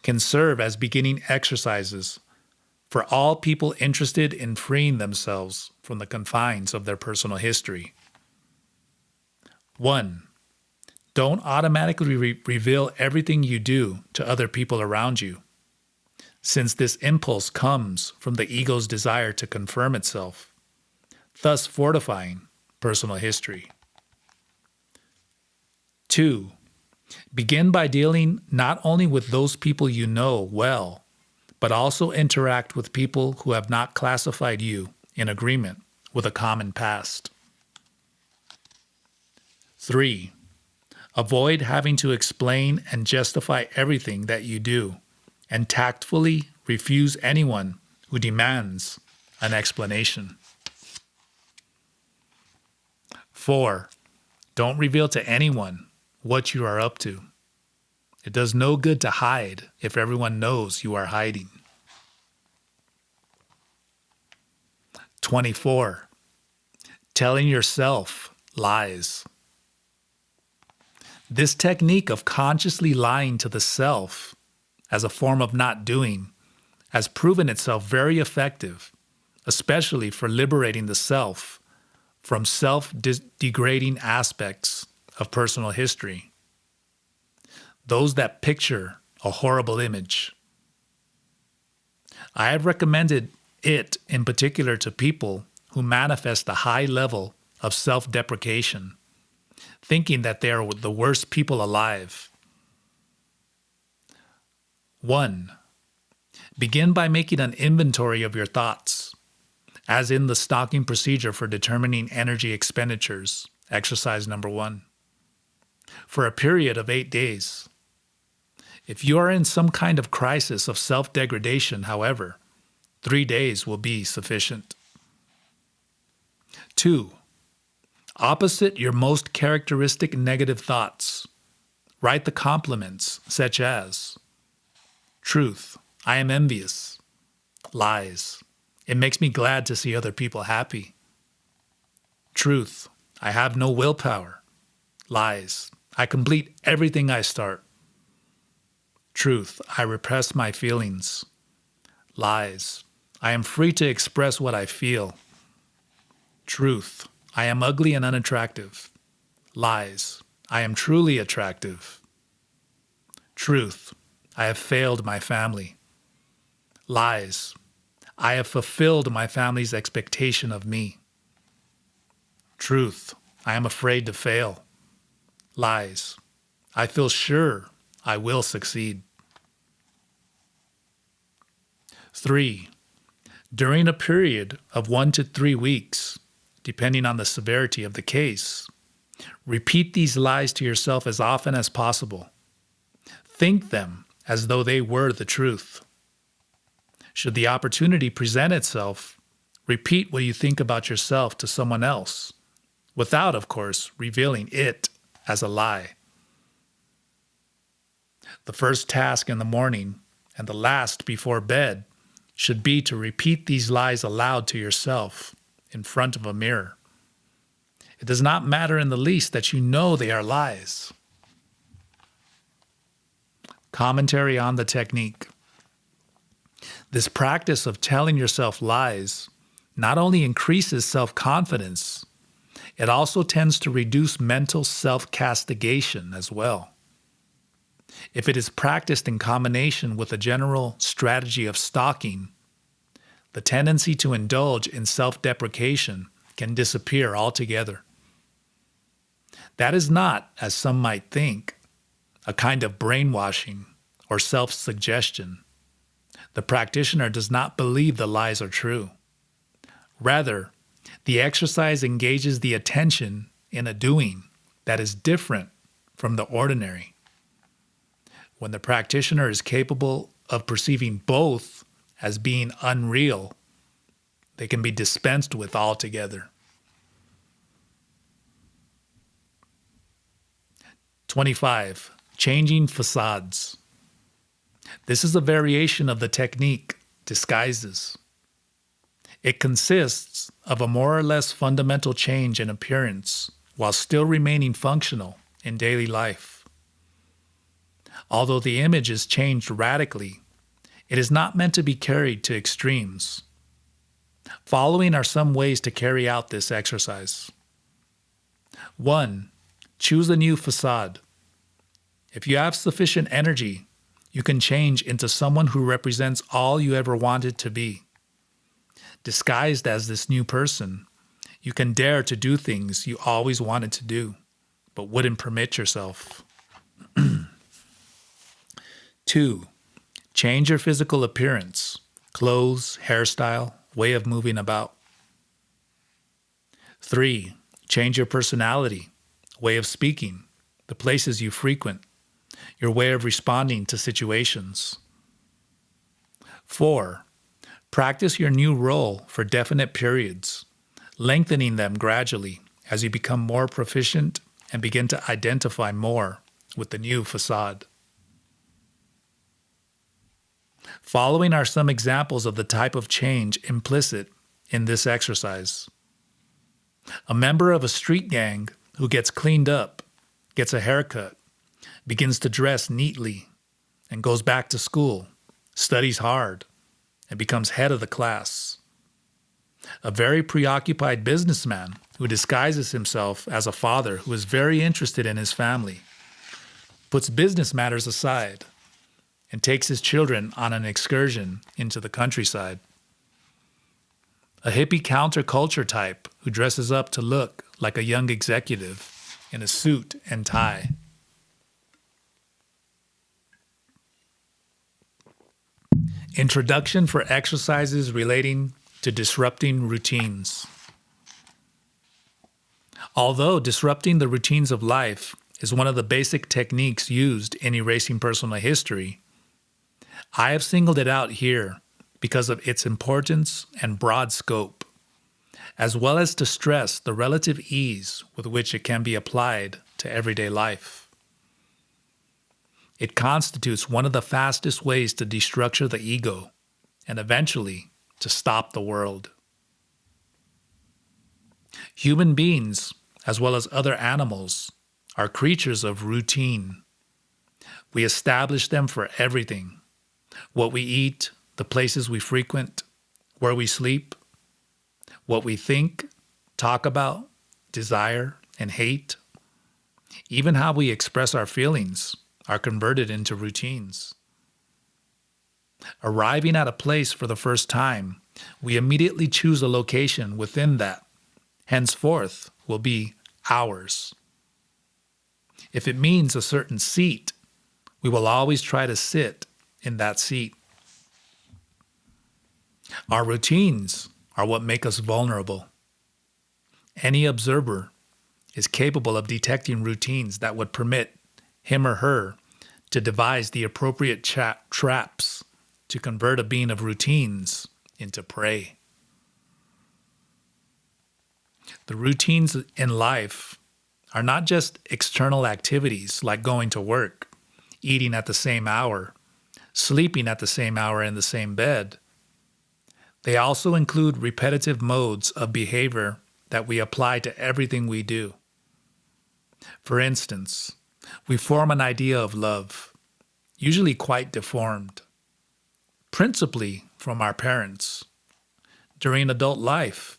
can serve as beginning exercises for all people interested in freeing themselves from the confines of their personal history. 1. Don't automatically reveal everything you do to other people around you, since this impulse comes from the ego's desire to confirm itself, thus fortifying personal history. 2. Begin by dealing not only with those people you know well, but also interact with people who have not classified you in agreement with a common past. 3. Avoid having to explain and justify everything that you do, and tactfully refuse anyone who demands an explanation. 4. Don't reveal to anyone what you are up to. It does no good to hide if everyone knows you are hiding. 24. Telling yourself lies. This technique of consciously lying to the self as a form of not doing has proven itself very effective, especially for liberating the self from self-degrading aspects of personal history, those that picture a horrible image. I have recommended it in particular to people who manifest a high level of self-deprecation, thinking that they are the worst people alive. 1. Begin by making an inventory of your thoughts, as in the stocking procedure for determining energy expenditures, exercise number 1, for a period of 8 days. If you are in some kind of crisis of self-degradation, however, 3 days will be sufficient. 2. Opposite your most characteristic negative thoughts, write the compliments such as, truth, I am envious. Lies, it makes me glad to see other people happy. Truth. I have no willpower. Lies. I complete everything I start. Truth. I repress my feelings. Lies. I am free to express what I feel. Truth. I am ugly and unattractive. Lies. I am truly attractive. Truth. I have failed my family. Lies. I have fulfilled my family's expectation of me. Truth. I am afraid to fail. Lies. I feel sure I will succeed. 3. During a period of 1 to 3 weeks, depending on the severity of the case, repeat these lies to yourself as often as possible. Think them as though they were the truth. Should the opportunity present itself, repeat what you think about yourself to someone else, without, of course, revealing it as a lie. The first task in the morning and the last before bed should be to repeat these lies aloud to yourself in front of a mirror. It does not matter in the least that you know they are lies. Commentary on the technique. This practice of telling yourself lies not only increases self-confidence, it also tends to reduce mental self-castigation as well. If it is practiced in combination with a general strategy of stalking, the tendency to indulge in self-deprecation can disappear altogether. That is not, as some might think, a kind of brainwashing or self-suggestion. The practitioner does not believe the lies are true. Rather, the exercise engages the attention in a doing that is different from the ordinary. When the practitioner is capable of perceiving both as being unreal, they can be dispensed with altogether. 25. Changing facades. This is a variation of the technique, disguises. It consists of a more or less fundamental change in appearance while still remaining functional in daily life. Although the image is changed radically, it is not meant to be carried to extremes. Following are some ways to carry out this exercise. 1. Choose a new facade. If you have sufficient energy, you can change into someone who represents all you ever wanted to be. Disguised as this new person, you can dare to do things you always wanted to do, but wouldn't permit yourself. 2. Change your physical appearance, clothes, hairstyle, way of moving about. 3. Change your personality, way of speaking, the places you frequent, your way of responding to situations. 4. Practice your new role for definite periods, lengthening them gradually as you become more proficient and begin to identify more with the new facade. Following are some examples of the type of change implicit in this exercise. A member of a street gang who gets cleaned up, gets a haircut, begins to dress neatly, and goes back to school, studies hard, and becomes head of the class. A very preoccupied businessman who disguises himself as a father who is very interested in his family, puts business matters aside, and takes his children on an excursion into the countryside. A hippie counterculture type who dresses up to look like a young executive in a suit and tie. Introduction for exercises relating to disrupting routines. Although disrupting the routines of life is one of the basic techniques used in erasing personal history, I have singled it out here because of its importance and broad scope, as well as to stress the relative ease with which it can be applied to everyday life. It constitutes one of the fastest ways to destructure the ego and eventually to stop the world. Human beings, as well as other animals, are creatures of routine. We establish them for everything: what we eat, the places we frequent, where we sleep, what we think, talk about, desire, and hate. Even how we express our feelings are converted into routines. Arriving at a place for the first time, we immediately choose a location within that, henceforth, will be ours. If it means a certain seat, we will always try to sit in that seat. Our routines are what make us vulnerable. Any observer is capable of detecting routines that would permit him or her to devise the appropriate traps to convert a being of routines into prey. The routines in life are not just external activities like going to work, eating at the same hour, sleeping at the same hour in the same bed. They also include repetitive modes of behavior that we apply to everything we do. For instance, we form an idea of love, usually quite deformed, principally from our parents. During adult life,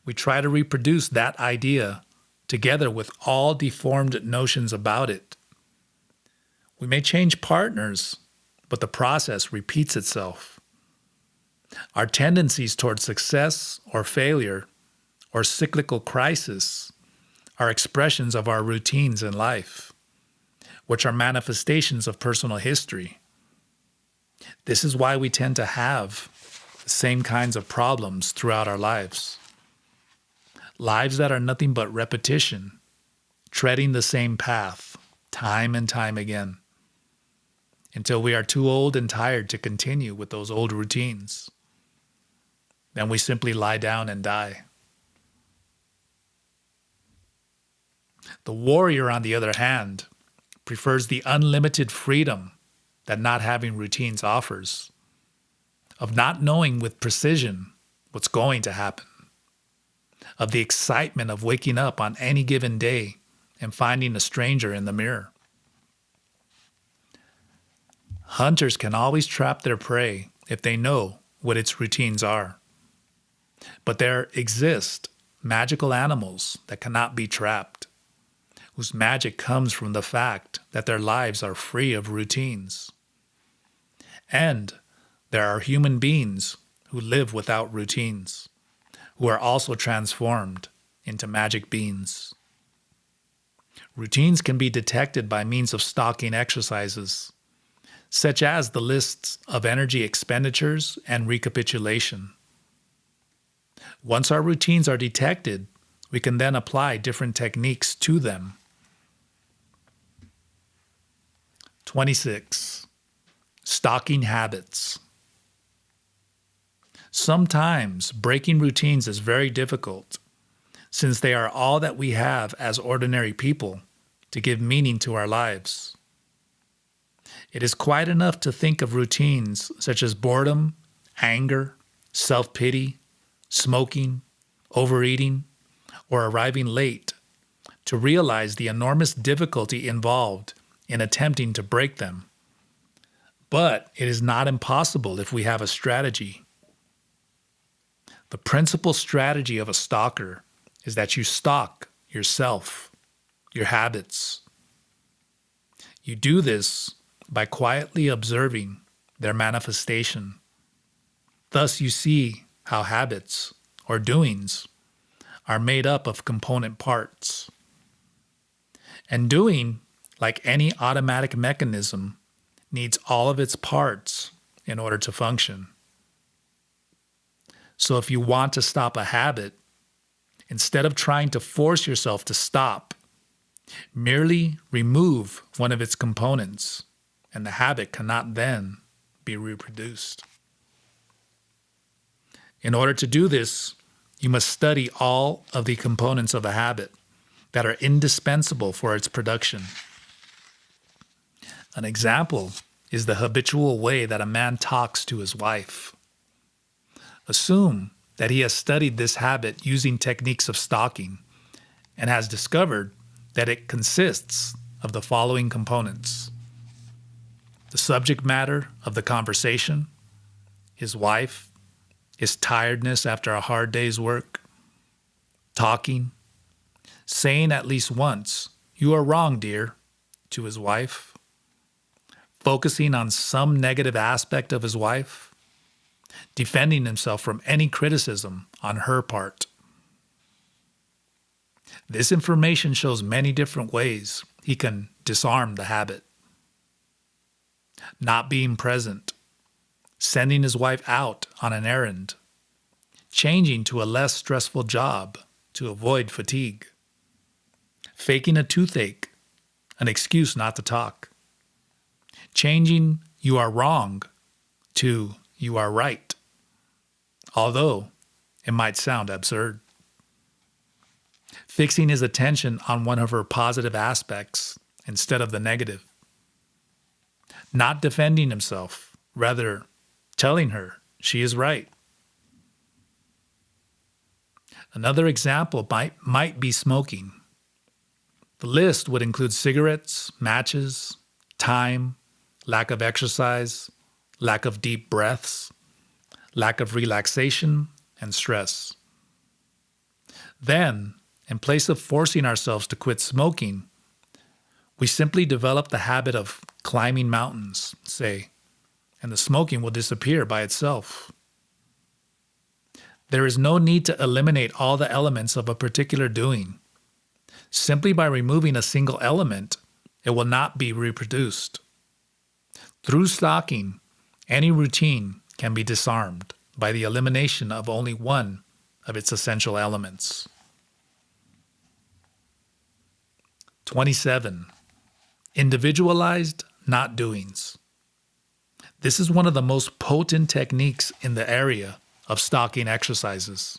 we try to reproduce that idea together with all deformed notions about it. We may change partners, but the process repeats itself. Our tendencies toward success or failure or cyclical crisis are expressions of our routines in life, which are manifestations of personal history. This is why we tend to have the same kinds of problems throughout our lives. Lives that are nothing but repetition, treading the same path time and time again, until we are too old and tired to continue with those old routines. Then we simply lie down and die. The warrior, on the other hand, prefers the unlimited freedom that not having routines offers, of not knowing with precision what's going to happen, of the excitement of waking up on any given day and finding a stranger in the mirror. Hunters can always trap their prey if they know what its routines are. But there exist magical animals that cannot be trapped, whose magic comes from the fact that their lives are free of routines. And there are human beings who live without routines, who are also transformed into magic beings. Routines can be detected by means of stalking exercises, such as the lists of energy expenditures and recapitulation. Once our routines are detected, we can then apply different techniques to them. 26. Stalking habits. Sometimes breaking routines is very difficult, since they are all that we have as ordinary people to give meaning to our lives. It is quite enough to think of routines such as boredom, anger, self-pity, smoking, overeating, or arriving late to realize the enormous difficulty involved in attempting to break them. But it is not impossible if we have a strategy. The principal strategy of a stalker is that you stalk yourself, your habits. You do this by quietly observing their manifestation. Thus you see how habits, or doings, are made up of component parts. And doing, like any automatic mechanism, needs all of its parts in order to function. So if you want to stop a habit, instead of trying to force yourself to stop, merely remove one of its components, and the habit cannot then be reproduced. In order to do this, you must study all of the components of a habit that are indispensable for its production. An example is the habitual way that a man talks to his wife. Assume that he has studied this habit using techniques of stalking and has discovered that it consists of the following components: the subject matter of the conversation, his wife, his tiredness after a hard day's work, talking, saying at least once, "You are wrong, dear," to his wife, focusing on some negative aspect of his wife, defending himself from any criticism on her part. This information shows many different ways he can disarm the habit. Not being present, sending his wife out on an errand, changing to a less stressful job to avoid fatigue, faking a toothache, an excuse not to talk, changing "you are wrong" to "you are right," although it might sound absurd, fixing his attention on one of her positive aspects instead of the negative, not defending himself, rather telling her she is right. Another example might be smoking. The list would include cigarettes, matches, time, lack of exercise, lack of deep breaths, lack of relaxation, and stress. Then, in place of forcing ourselves to quit smoking, we simply develop the habit of climbing mountains, say, and the smoking will disappear by itself. There is no need to eliminate all the elements of a particular doing. Simply by removing a single element, it will not be reproduced. Through stalking, any routine can be disarmed by the elimination of only one of its essential elements. 27. Individualized not doings. This is one of the most potent techniques in the area of stalking exercises.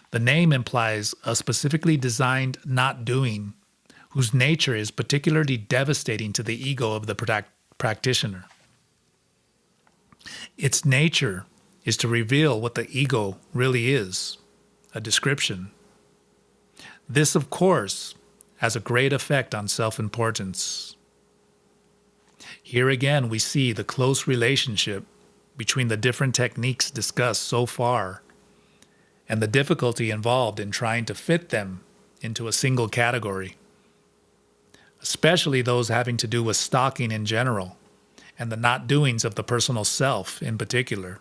The name implies a specifically designed not doing whose nature is particularly devastating to the ego of the practitioner. Its nature is to reveal what the ego really is, a description. This, of course, has a great effect on self-importance. Here again, we see the close relationship between the different techniques discussed so far and the difficulty involved in trying to fit them into a single category, especially those having to do with stalking in general and the not doings of the personal self in particular.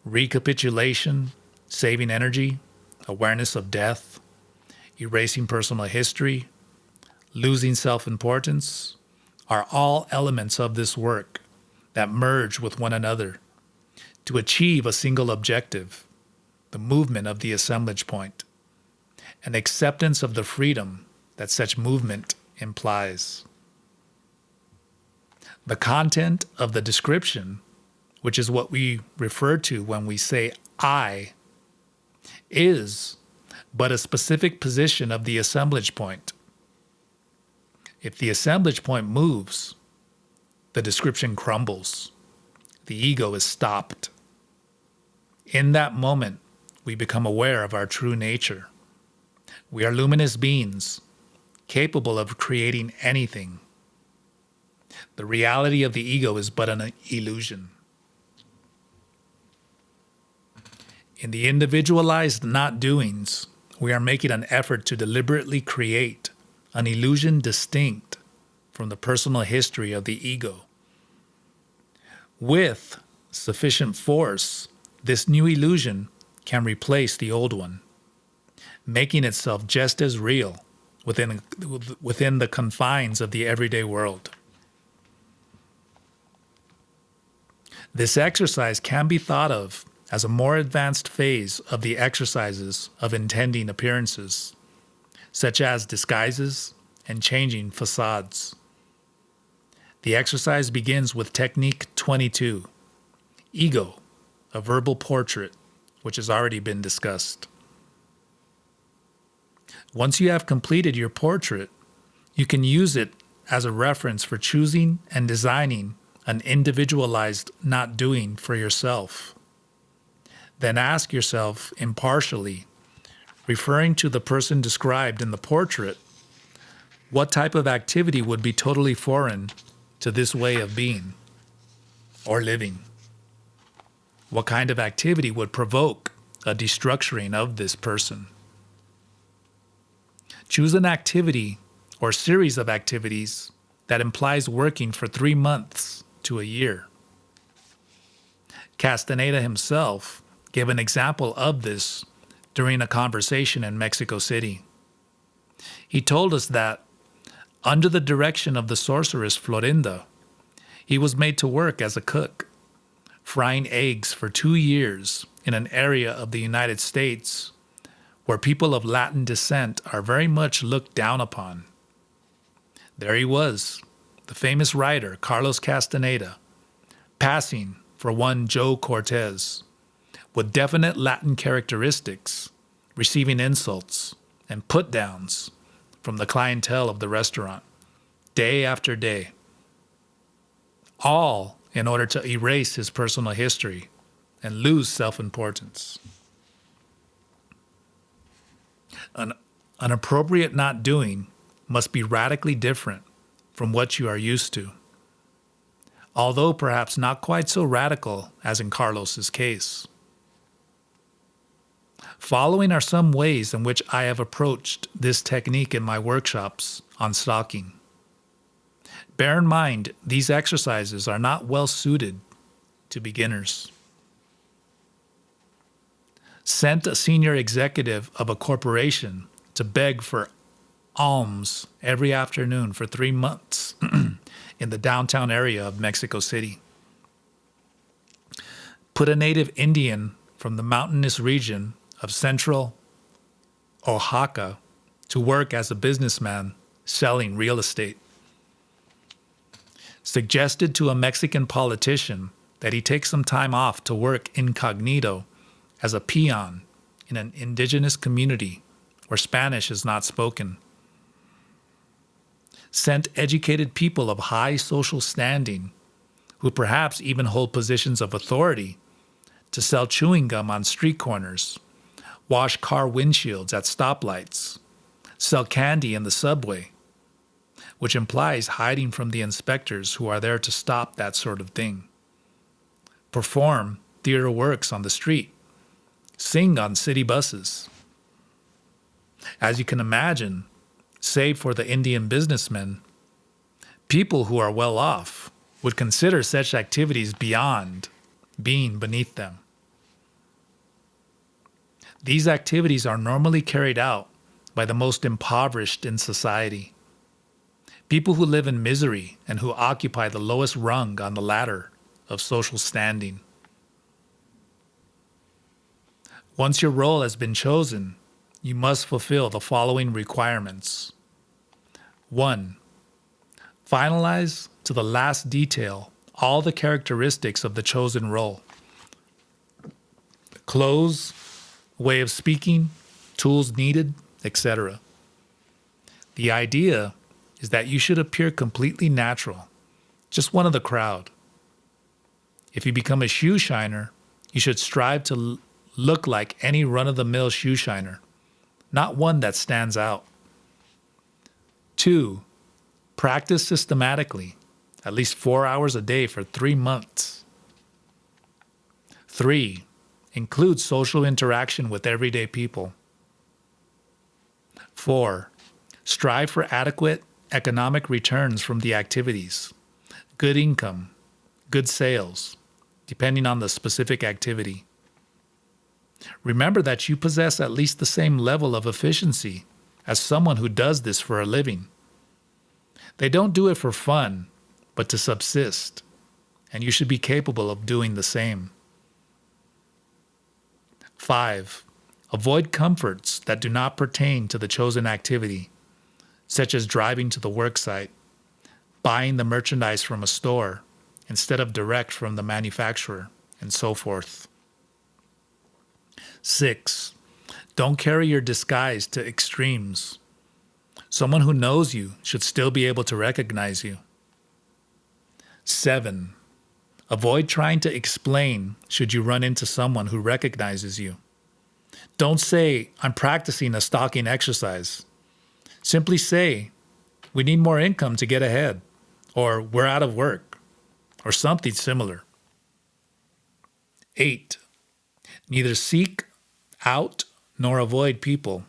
Recapitulation, saving energy, awareness of death, erasing personal history, losing self-importance are all elements of this work that merge with one another to achieve a single objective, the movement of the assemblage point, and acceptance of the freedom that such movement implies. The content of the description, which is what we refer to when we say "I," is but a specific position of the assemblage point. If the assemblage point moves, the description crumbles. The ego is stopped. In that moment, we become aware of our true nature. We are luminous beings, capable of creating anything. The reality of the ego is but an illusion. In the individualized not doings, we are making an effort to deliberately create an illusion distinct from the personal history of the ego. With sufficient force, this new illusion can replace the old one, making itself just as real within the confines of the everyday world. This exercise can be thought of as a more advanced phase of the exercises of intending appearances, such as disguises and changing facades. The exercise begins with technique 22, ego, a verbal portrait, which has already been discussed. Once you have completed your portrait, you can use it as a reference for choosing and designing an individualized not doing for yourself. Then ask yourself impartially, referring to the person described in the portrait, what type of activity would be totally foreign to this way of being or living? What kind of activity would provoke a destructuring of this person? Choose an activity or series of activities that implies working for 3 months to a year. Castaneda himself gave an example of this during a conversation in Mexico City. He told us that, under the direction of the sorceress Florinda, he was made to work as a cook, frying eggs for 2 years in an area of the United States where people of Latin descent are very much looked down upon. There he was, the famous writer Carlos Castaneda, passing for one Joe Cortez, with definite Latin characteristics, receiving insults and put-downs from the clientele of the restaurant, day after day, all in order to erase his personal history and lose self-importance. An appropriate not doing must be radically different from what you are used to, although perhaps not quite so radical as in Carlos's case. Following are some ways in which I have approached this technique in my workshops on stalking. Bear in mind, these exercises are not well suited to beginners. Sent a senior executive of a corporation to beg for alms every afternoon for 3 months in the downtown area of Mexico City. Put a native Indian from the mountainous region of central Oaxaca to work as a businessman selling real estate. Suggested to a Mexican politician that he take some time off to work incognito as a peon in an indigenous community where Spanish is not spoken. Sent educated people of high social standing, who perhaps even hold positions of authority, to sell chewing gum on street corners, wash car windshields at stoplights, sell candy in the subway, which implies hiding from the inspectors who are there to stop that sort of thing, perform theater works on the street, sing on city buses. As you can imagine, save for the Indian businessmen, people who are well off would consider such activities beyond being beneath them. These activities are normally carried out by the most impoverished in society, people who live in misery and who occupy the lowest rung on the ladder of social standing. Once your role has been chosen, you must fulfill the following requirements. 1. Finalize to the last detail all the characteristics of the chosen role. Clothes, way of speaking, tools needed, etc. The idea is that you should appear completely natural, just one of the crowd. If you become a shoe shiner, you should strive to look like any run-of-the-mill shoe shiner, not one that stands out. 2. Practice systematically, at least 4 hours a day for 3 months. 3. Include social interaction with everyday people. 4. Strive for adequate economic returns from the activities, good income, good sales, depending on the specific activity. Remember that you possess at least the same level of efficiency as someone who does this for a living. They don't do it for fun, but to subsist, and you should be capable of doing the same. 5. Avoid comforts that do not pertain to the chosen activity, such as driving to the work site, buying the merchandise from a store instead of direct from the manufacturer, and so forth. 6. Don't carry your disguise to extremes. Someone who knows you should still be able to recognize you. 7. Avoid trying to explain should you run into someone who recognizes you. Don't say, I'm practicing a stalking exercise. Simply say, we need more income to get ahead, or we're out of work, or something similar. 8. Neither seek out nor avoid people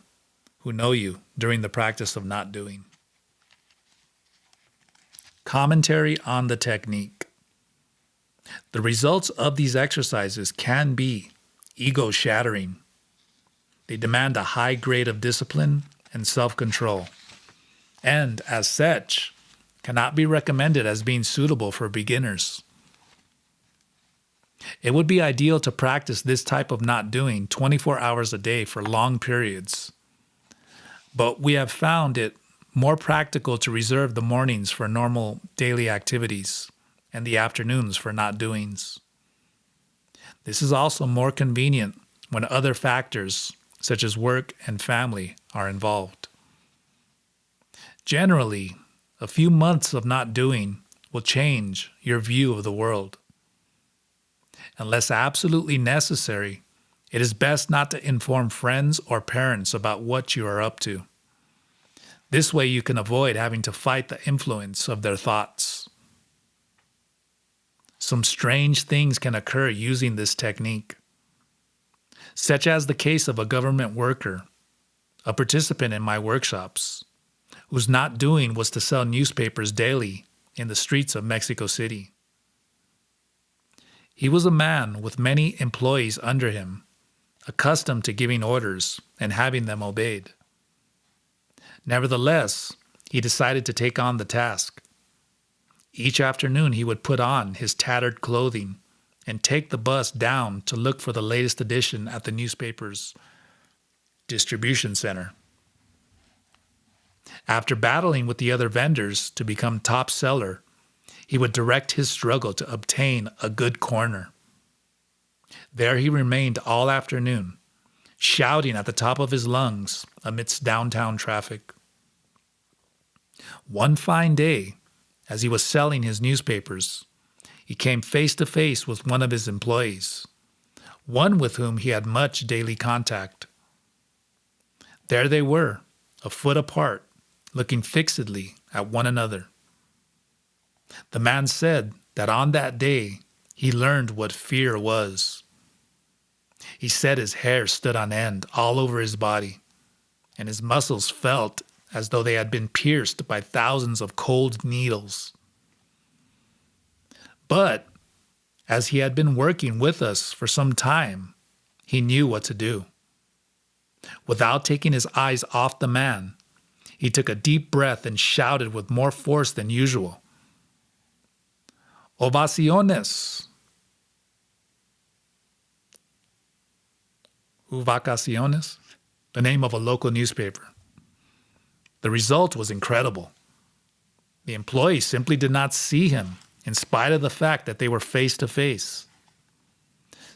who know you during the practice of not doing. Commentary on the technique. The results of these exercises can be ego-shattering. They demand a high grade of discipline and self-control, and as such, cannot be recommended as being suitable for beginners. It would be ideal to practice this type of not doing 24 hours a day for long periods, but we have found it more practical to reserve the mornings for normal daily activities and the afternoons for not doings. This is also more convenient when other factors, such as work and family, are involved. Generally, a few months of not doing will change your view of the world. Unless absolutely necessary, it is best not to inform friends or parents about what you are up to. This way you can avoid having to fight the influence of their thoughts. Some strange things can occur using this technique, such as the case of a government worker, a participant in my workshops, whose not doing was to sell newspapers daily in the streets of Mexico City. He was a man with many employees under him, accustomed to giving orders and having them obeyed. Nevertheless, he decided to take on the task. Each afternoon he would put on his tattered clothing and take the bus down to look for the latest edition at the newspaper's distribution center. After battling with the other vendors to become top seller, he would direct his struggle to obtain a good corner. There he remained all afternoon, shouting at the top of his lungs amidst downtown traffic. One fine day, as he was selling his newspapers, he came face to face with one of his employees, one with whom he had much daily contact. There they were, a foot apart, looking fixedly at one another. The man said that on that day he learned what fear was. He said his hair stood on end all over his body, and his muscles felt as though they had been pierced by thousands of cold needles. But as he had been working with us for some time, he knew what to do. Without taking his eyes off the man, he took a deep breath and shouted with more force than usual, "Ovaciones! Vacaciones," the name of a local newspaper. The result was incredible. The employee simply did not see him, in spite of the fact that they were face to face.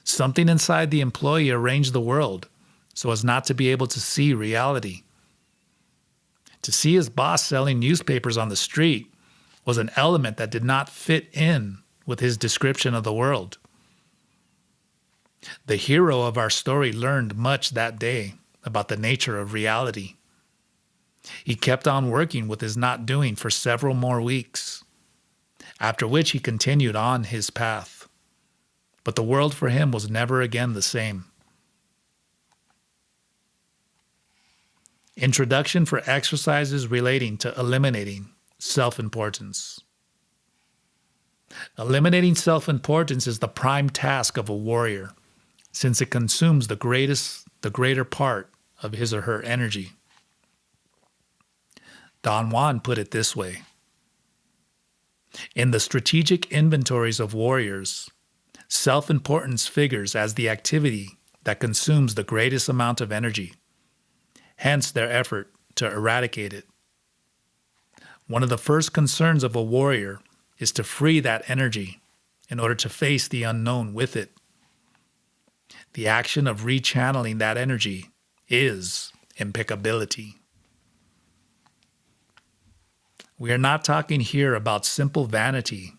Something inside the employee arranged the world so as not to be able to see reality. To see his boss selling newspapers on the street was an element that did not fit in with his description of the world. The hero of our story learned much that day about the nature of reality. He kept on working with his not doing for several more weeks, after which he continued on his path. But the world for him was never again the same. Introduction for exercises relating to eliminating self-importance. Eliminating self-importance is the prime task of a warrior, since it consumes the greater part of his or her energy. Don Juan put it this way: in the strategic inventories of warriors, self-importance figures as the activity that consumes the greatest amount of energy, hence their effort to eradicate it. One of the first concerns of a warrior is to free that energy in order to face the unknown with it. The action of rechanneling that energy is impeccability. We are not talking here about simple vanity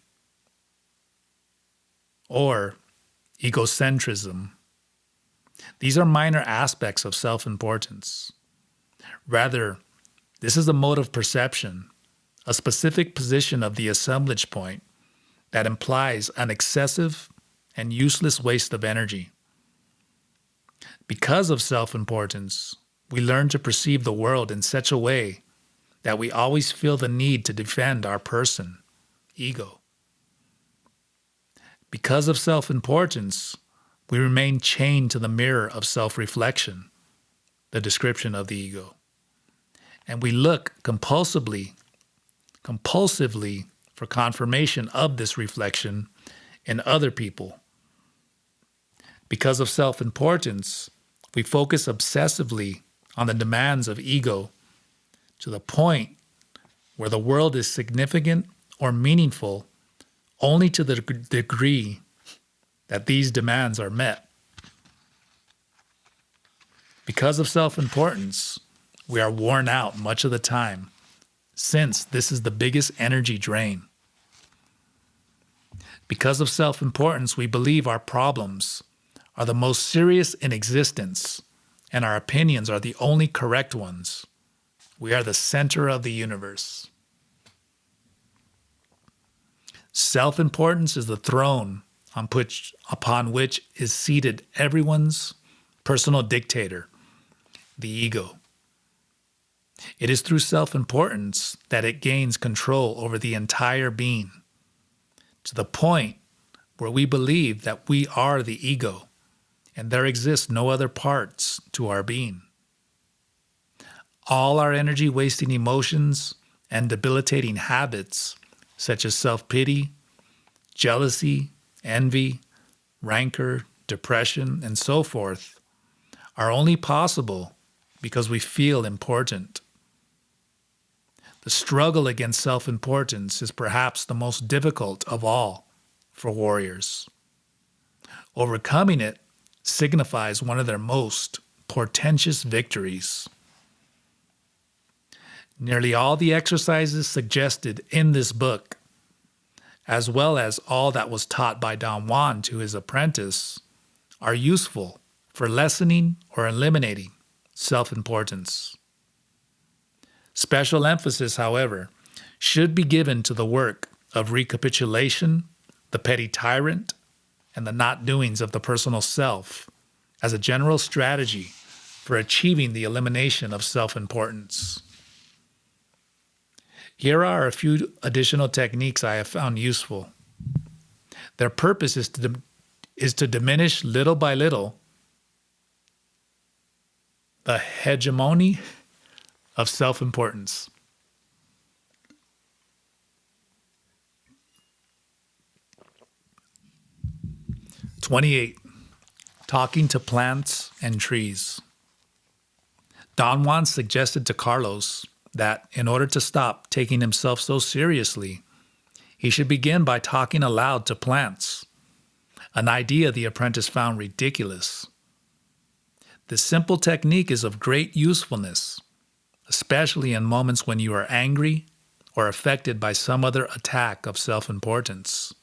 or egocentrism. These are minor aspects of self-importance. Rather, this is a mode of perception, a specific position of the assemblage point that implies an excessive and useless waste of energy. Because of self-importance, we learn to perceive the world in such a way that we always feel the need to defend our person, ego. Because of self-importance, we remain chained to the mirror of self-reflection, the description of the ego. And we look compulsively for confirmation of this reflection in other people. Because of self-importance, we focus obsessively on the demands of ego to the point where the world is significant or meaningful only to the degree that these demands are met. Because of self-importance, we are worn out much of the time, since this is the biggest energy drain. Because of self-importance, we believe our problems are the most serious in existence, and our opinions are the only correct ones. We are the center of the universe. Self-importance is the throne upon which is seated everyone's personal dictator, the ego. It is through self-importance that it gains control over the entire being, to the point where we believe that we are the ego, and there exists no other parts to our being. All our energy-wasting emotions and debilitating habits, such as self-pity, jealousy, envy, rancor, depression, and so forth, are only possible because we feel important. The struggle against self-importance is perhaps the most difficult of all for warriors. Overcoming it signifies one of their most portentous victories. Nearly all the exercises suggested in this book, as well as all that was taught by Don Juan to his apprentice, are useful for lessening or eliminating self-importance. Special emphasis, however, should be given to the work of recapitulation, the petty tyrant, and the not doings of the personal self as a general strategy for achieving the elimination of self-importance. Here are a few additional techniques I have found useful. Their purpose is to diminish little by little the hegemony of self-importance. (28) Talking to plants and trees. Don Juan suggested to Carlos that in order to stop taking himself so seriously, he should begin by talking aloud to plants, an idea the apprentice found ridiculous. This simple technique is of great usefulness, especially in moments when you are angry or affected by some other attack of self-importance.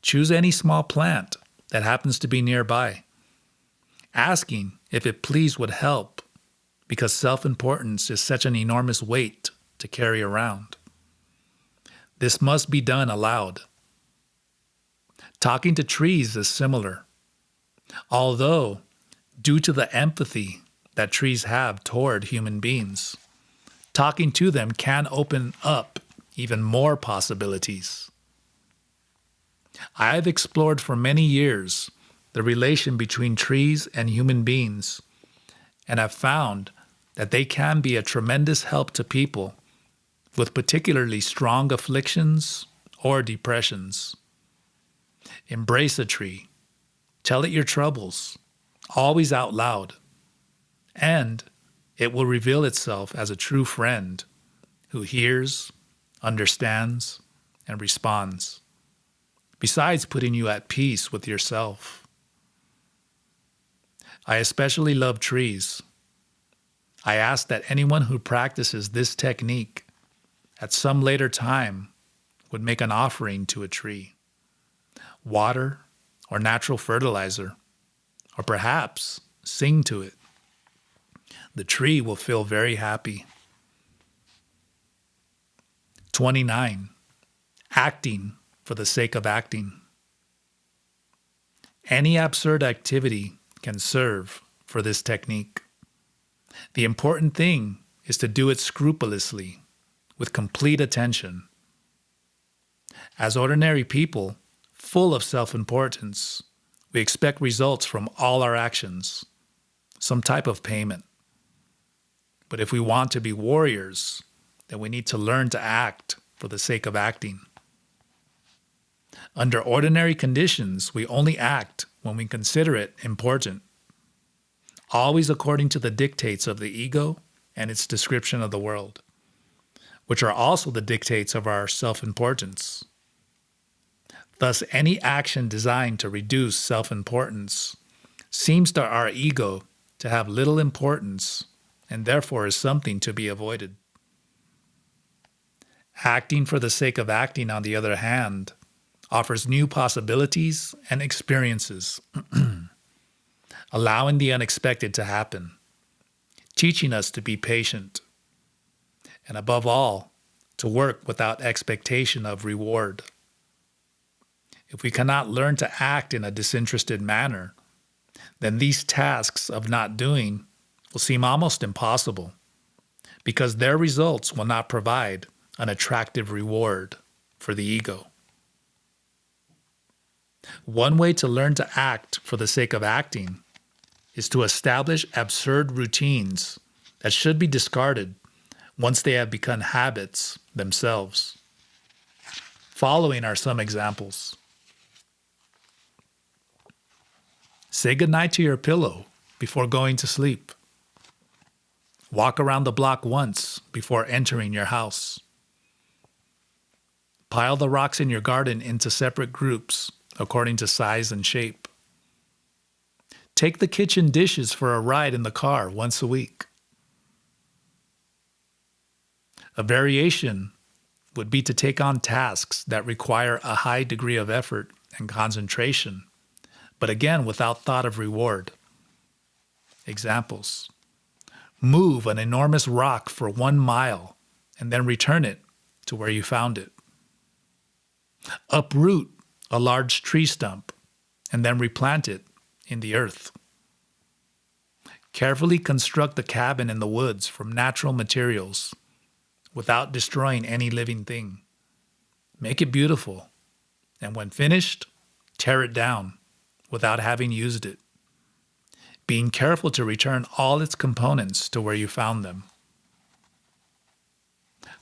Choose any small plant that happens to be nearby, asking if it please would help, because self-importance is such an enormous weight to carry around. This must be done aloud. Talking to trees is similar, although due to the empathy that trees have toward human beings, talking to them can open up even more possibilities. I have explored for many years the relation between trees and human beings, and have found that they can be a tremendous help to people with particularly strong afflictions or depressions. Embrace a tree. Tell it your troubles, always out loud, and it will reveal itself as a true friend who hears, understands, and responds, besides putting you at peace with yourself. I especially love trees. I ask that anyone who practices this technique at some later time would make an offering to a tree. water, or natural fertilizer, or perhaps sing to it. The tree will feel very happy. 29. Acting for the sake of acting. Any absurd activity can serve for this technique. The important thing is to do it scrupulously, with complete attention. As ordinary people, full of self-importance, we expect results from all our actions, some type of payment. But if we want to be warriors, then we need to learn to act for the sake of acting. Under ordinary conditions, we only act when we consider it important, always according to the dictates of the ego and its description of the world, which are also the dictates of our self-importance. Thus, any action designed to reduce self-importance seems to our ego to have little importance and therefore is something to be avoided. Acting for the sake of acting, on the other hand, offers new possibilities and experiences, allowing the unexpected to happen, teaching us to be patient, and above all, to work without expectation of reward. If we cannot learn to act in a disinterested manner, then these tasks of not doing will seem almost impossible, because their results will not provide an attractive reward for the ego. One way to learn to act for the sake of acting is to establish absurd routines that should be discarded once they have become habits themselves. Following are some examples. Say goodnight to your pillow before going to sleep. Walk around the block once before entering your house. Pile the rocks in your garden into separate groups according to size and shape. Take the kitchen dishes for a ride in the car once a week. A variation would be to take on tasks that require a high degree of effort and concentration, but again without thought of reward. Examples: move an enormous rock for 1 mile and then return it to where you found it. Uproot a large tree stump and then replant it in the earth. Carefully construct the cabin in the woods from natural materials without destroying any living thing. Make it beautiful, and when finished, tear it down without having used it, being careful to return all its components to where you found them.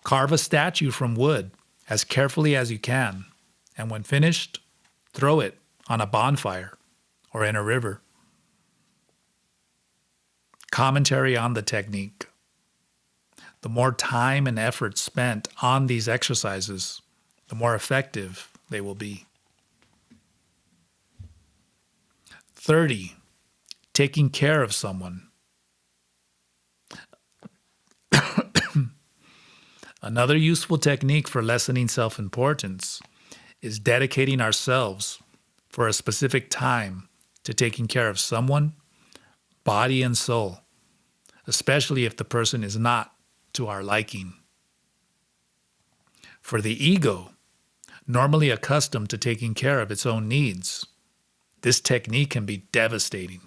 Carve a statue from wood as carefully as you can, and when finished, throw it on a bonfire or in a river. Commentary on the technique. The more time and effort spent on these exercises, the more effective they will be. 30. Taking care of someone. Another useful technique for lessening self-importance is dedicating ourselves for a specific time to taking care of someone, body and soul, especially if the person is not to our liking. For the ego, normally accustomed to taking care of its own needs, this technique can be devastating.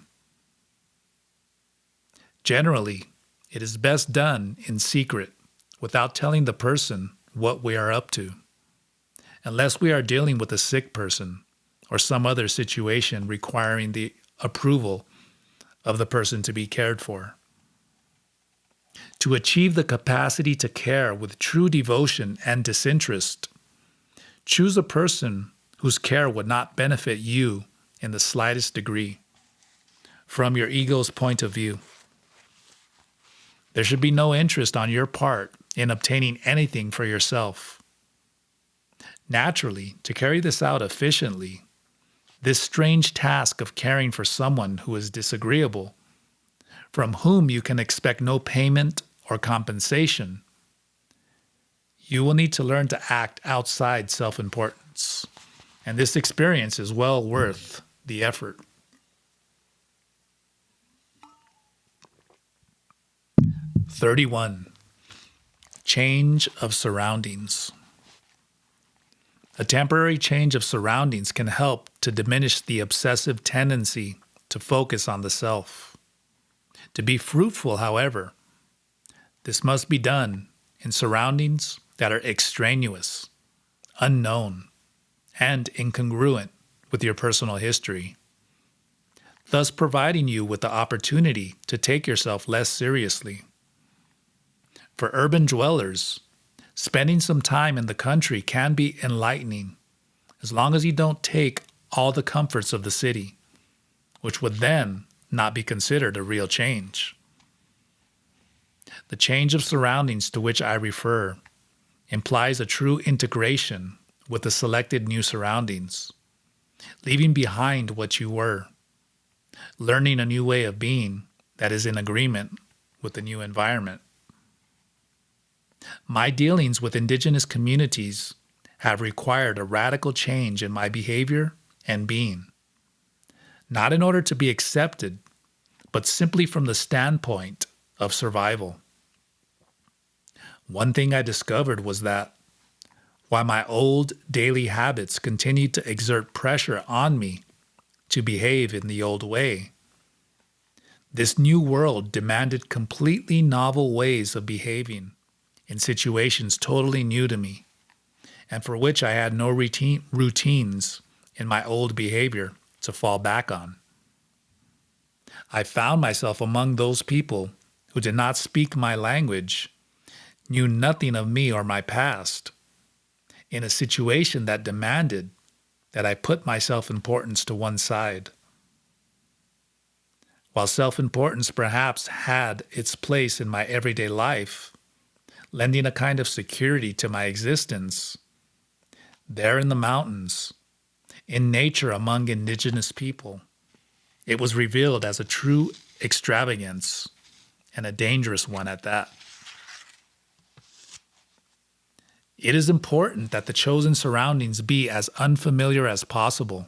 Generally, it is best done in secret without telling the person what we are up to, unless we are dealing with a sick person or some other situation requiring the approval of the person to be cared for. To achieve the capacity to care with true devotion and disinterest, choose a person whose care would not benefit you in the slightest degree from your ego's point of view. There should be no interest on your part in obtaining anything for yourself. Naturally, to carry this out efficiently, this strange task of caring for someone who is disagreeable, from whom you can expect no payment or compensation, you will need to learn to act outside self-importance And this experience is well worth the effort. 31. Change of surroundings. A temporary change of surroundings can help to diminish the obsessive tendency to focus on the self. To be fruitful, however, this must be done in surroundings that are extraneous, unknown, and incongruent with your personal history, thus providing you with the opportunity to take yourself less seriously. For urban dwellers, spending some time in the country can be enlightening, as long as you don't take all the comforts of the city, which would then not be considered a real change. The change of surroundings to which I refer implies a true integration with the selected new surroundings, leaving behind what you were, learning a new way of being that is in agreement with the new environment. My dealings with indigenous communities have required a radical change in my behavior and being, not in order to be accepted, but simply from the standpoint of survival. One thing I discovered was that while my old daily habits continued to exert pressure on me to behave in the old way, this new world demanded completely novel ways of behaving in situations totally new to me, and for which I had no routines in my old behavior to fall back on. I found myself among those people who did not speak my language, knew nothing of me or my past, in a situation that demanded that I put my self-importance to one side. While self-importance perhaps had its place in my everyday life, lending a kind of security to my existence, there in the mountains, in nature among indigenous people, it was revealed as a true extravagance, and a dangerous one at that. It is important that the chosen surroundings be as unfamiliar as possible,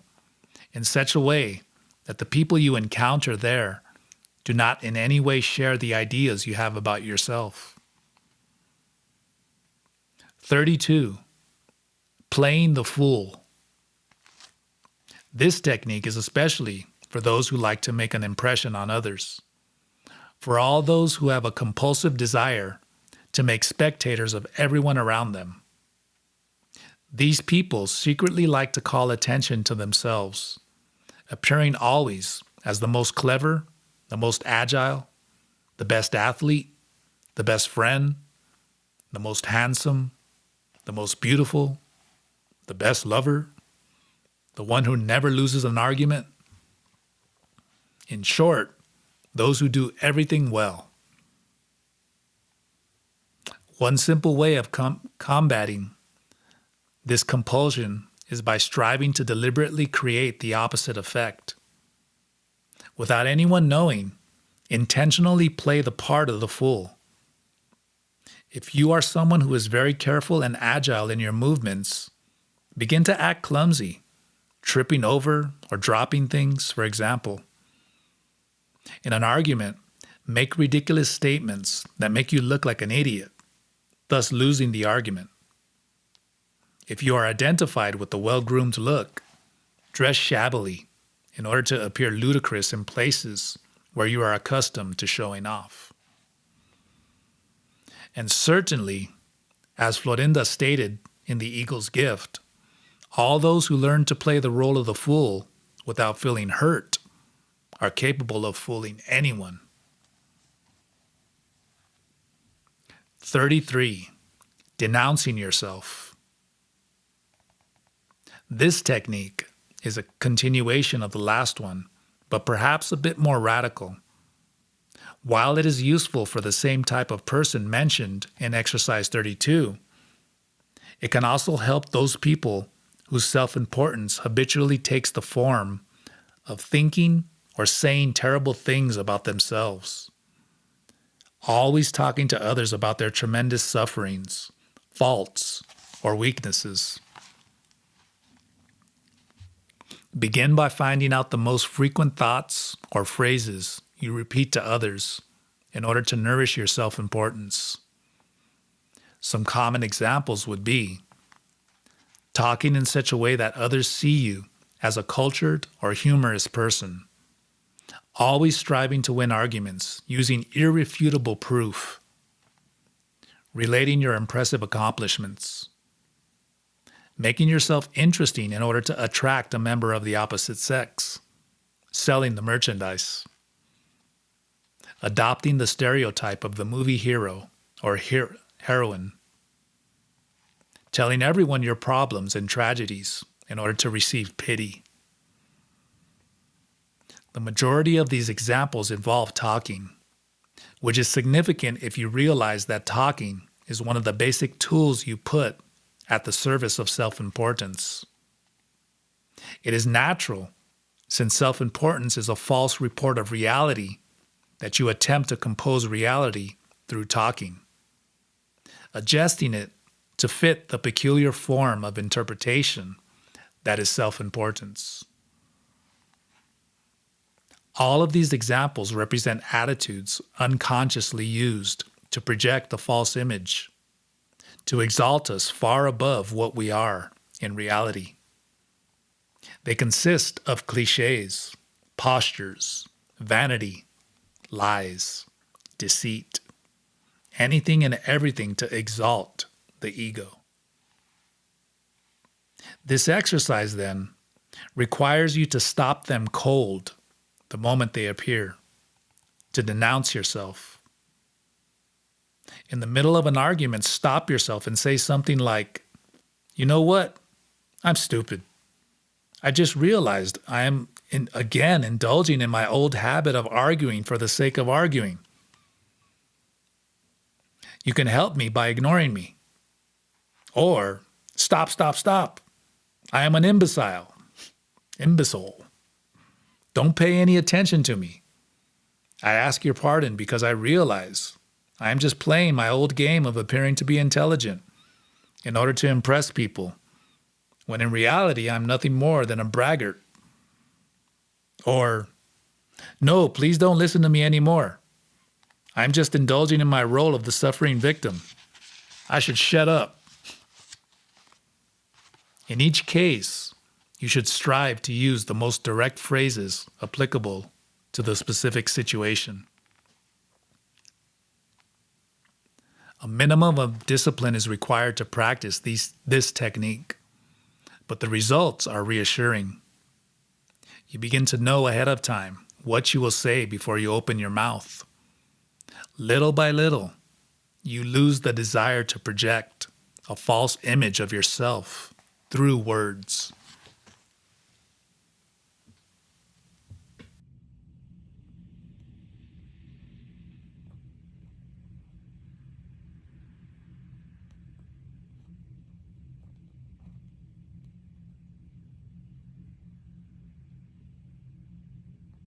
in such a way that the people you encounter there do not in any way share the ideas you have about yourself. 32. Playing the fool. This technique is especially for those who like to make an impression on others. For all those who have a compulsive desire to make spectators of everyone around them. These people secretly like to call attention to themselves, appearing always as the most clever, the most agile, the best athlete, the best friend, the most handsome, the most beautiful, the best lover, the one who never loses an argument. In short, those who do everything well. One simple way of combating this compulsion is by striving to deliberately create the opposite effect. Without anyone knowing, intentionally play the part of the fool. If you are someone who is very careful and agile in your movements, begin to act clumsy, tripping over or dropping things, for example. In an argument, make ridiculous statements that make you look like an idiot, thus losing the argument. If you are identified with the well-groomed look, dress shabbily in order to appear ludicrous in places where you are accustomed to showing off. And certainly, as Florinda stated in The Eagle's Gift, all those who learn to play the role of the fool without feeling hurt are capable of fooling anyone. 33. Denouncing yourself. This technique is a continuation of the last one, but perhaps a bit more radical. While it is useful for the same type of person mentioned in Exercise 32, it can also help those people whose self-importance habitually takes the form of thinking or saying terrible things about themselves. Always talking to others about their tremendous sufferings, faults, or weaknesses. Begin by finding out the most frequent thoughts or phrases you repeat to others in order to nourish your self-importance. Some common examples would be talking in such a way that others see you as a cultured or humorous person, always striving to win arguments using irrefutable proof, relating your impressive accomplishments, making yourself interesting in order to attract a member of the opposite sex, selling the merchandise, adopting the stereotype of the movie hero or heroine, telling everyone your problems and tragedies in order to receive pity. The majority of these examples involve talking, which is significant if you realize that talking is one of the basic tools you put at the service of self-importance. It is natural, since self-importance is a false report of reality, that you attempt to compose reality through talking, adjusting it to fit the peculiar form of interpretation that is self-importance. All of these examples represent attitudes unconsciously used to project a false image, to exalt us far above what we are in reality. They consist of cliches, postures, vanity, lies, deceit, anything and everything to exalt the ego. This exercise, then, requires you to stop them cold the moment they appear, to denounce yourself. In the middle of an argument, stop yourself and say something like, "You know what? I'm stupid. I just realized I am again indulging in my old habit of arguing for the sake of arguing. You can help me by ignoring me." Or, "Stop, stop, stop. I am an imbecile. Don't pay any attention to me. I ask your pardon because I realize I am just playing my old game of appearing to be intelligent in order to impress people, when in reality I'm nothing more than a braggart." Or, "No, please don't listen to me anymore. I'm just indulging in my role of the suffering victim. I should shut up." In each case, you should strive to use the most direct phrases applicable to the specific situation. A minimum of discipline is required to practice this technique, but the results are reassuring. You begin to know ahead of time what you will say before you open your mouth. Little by little, you lose the desire to project a false image of yourself through words.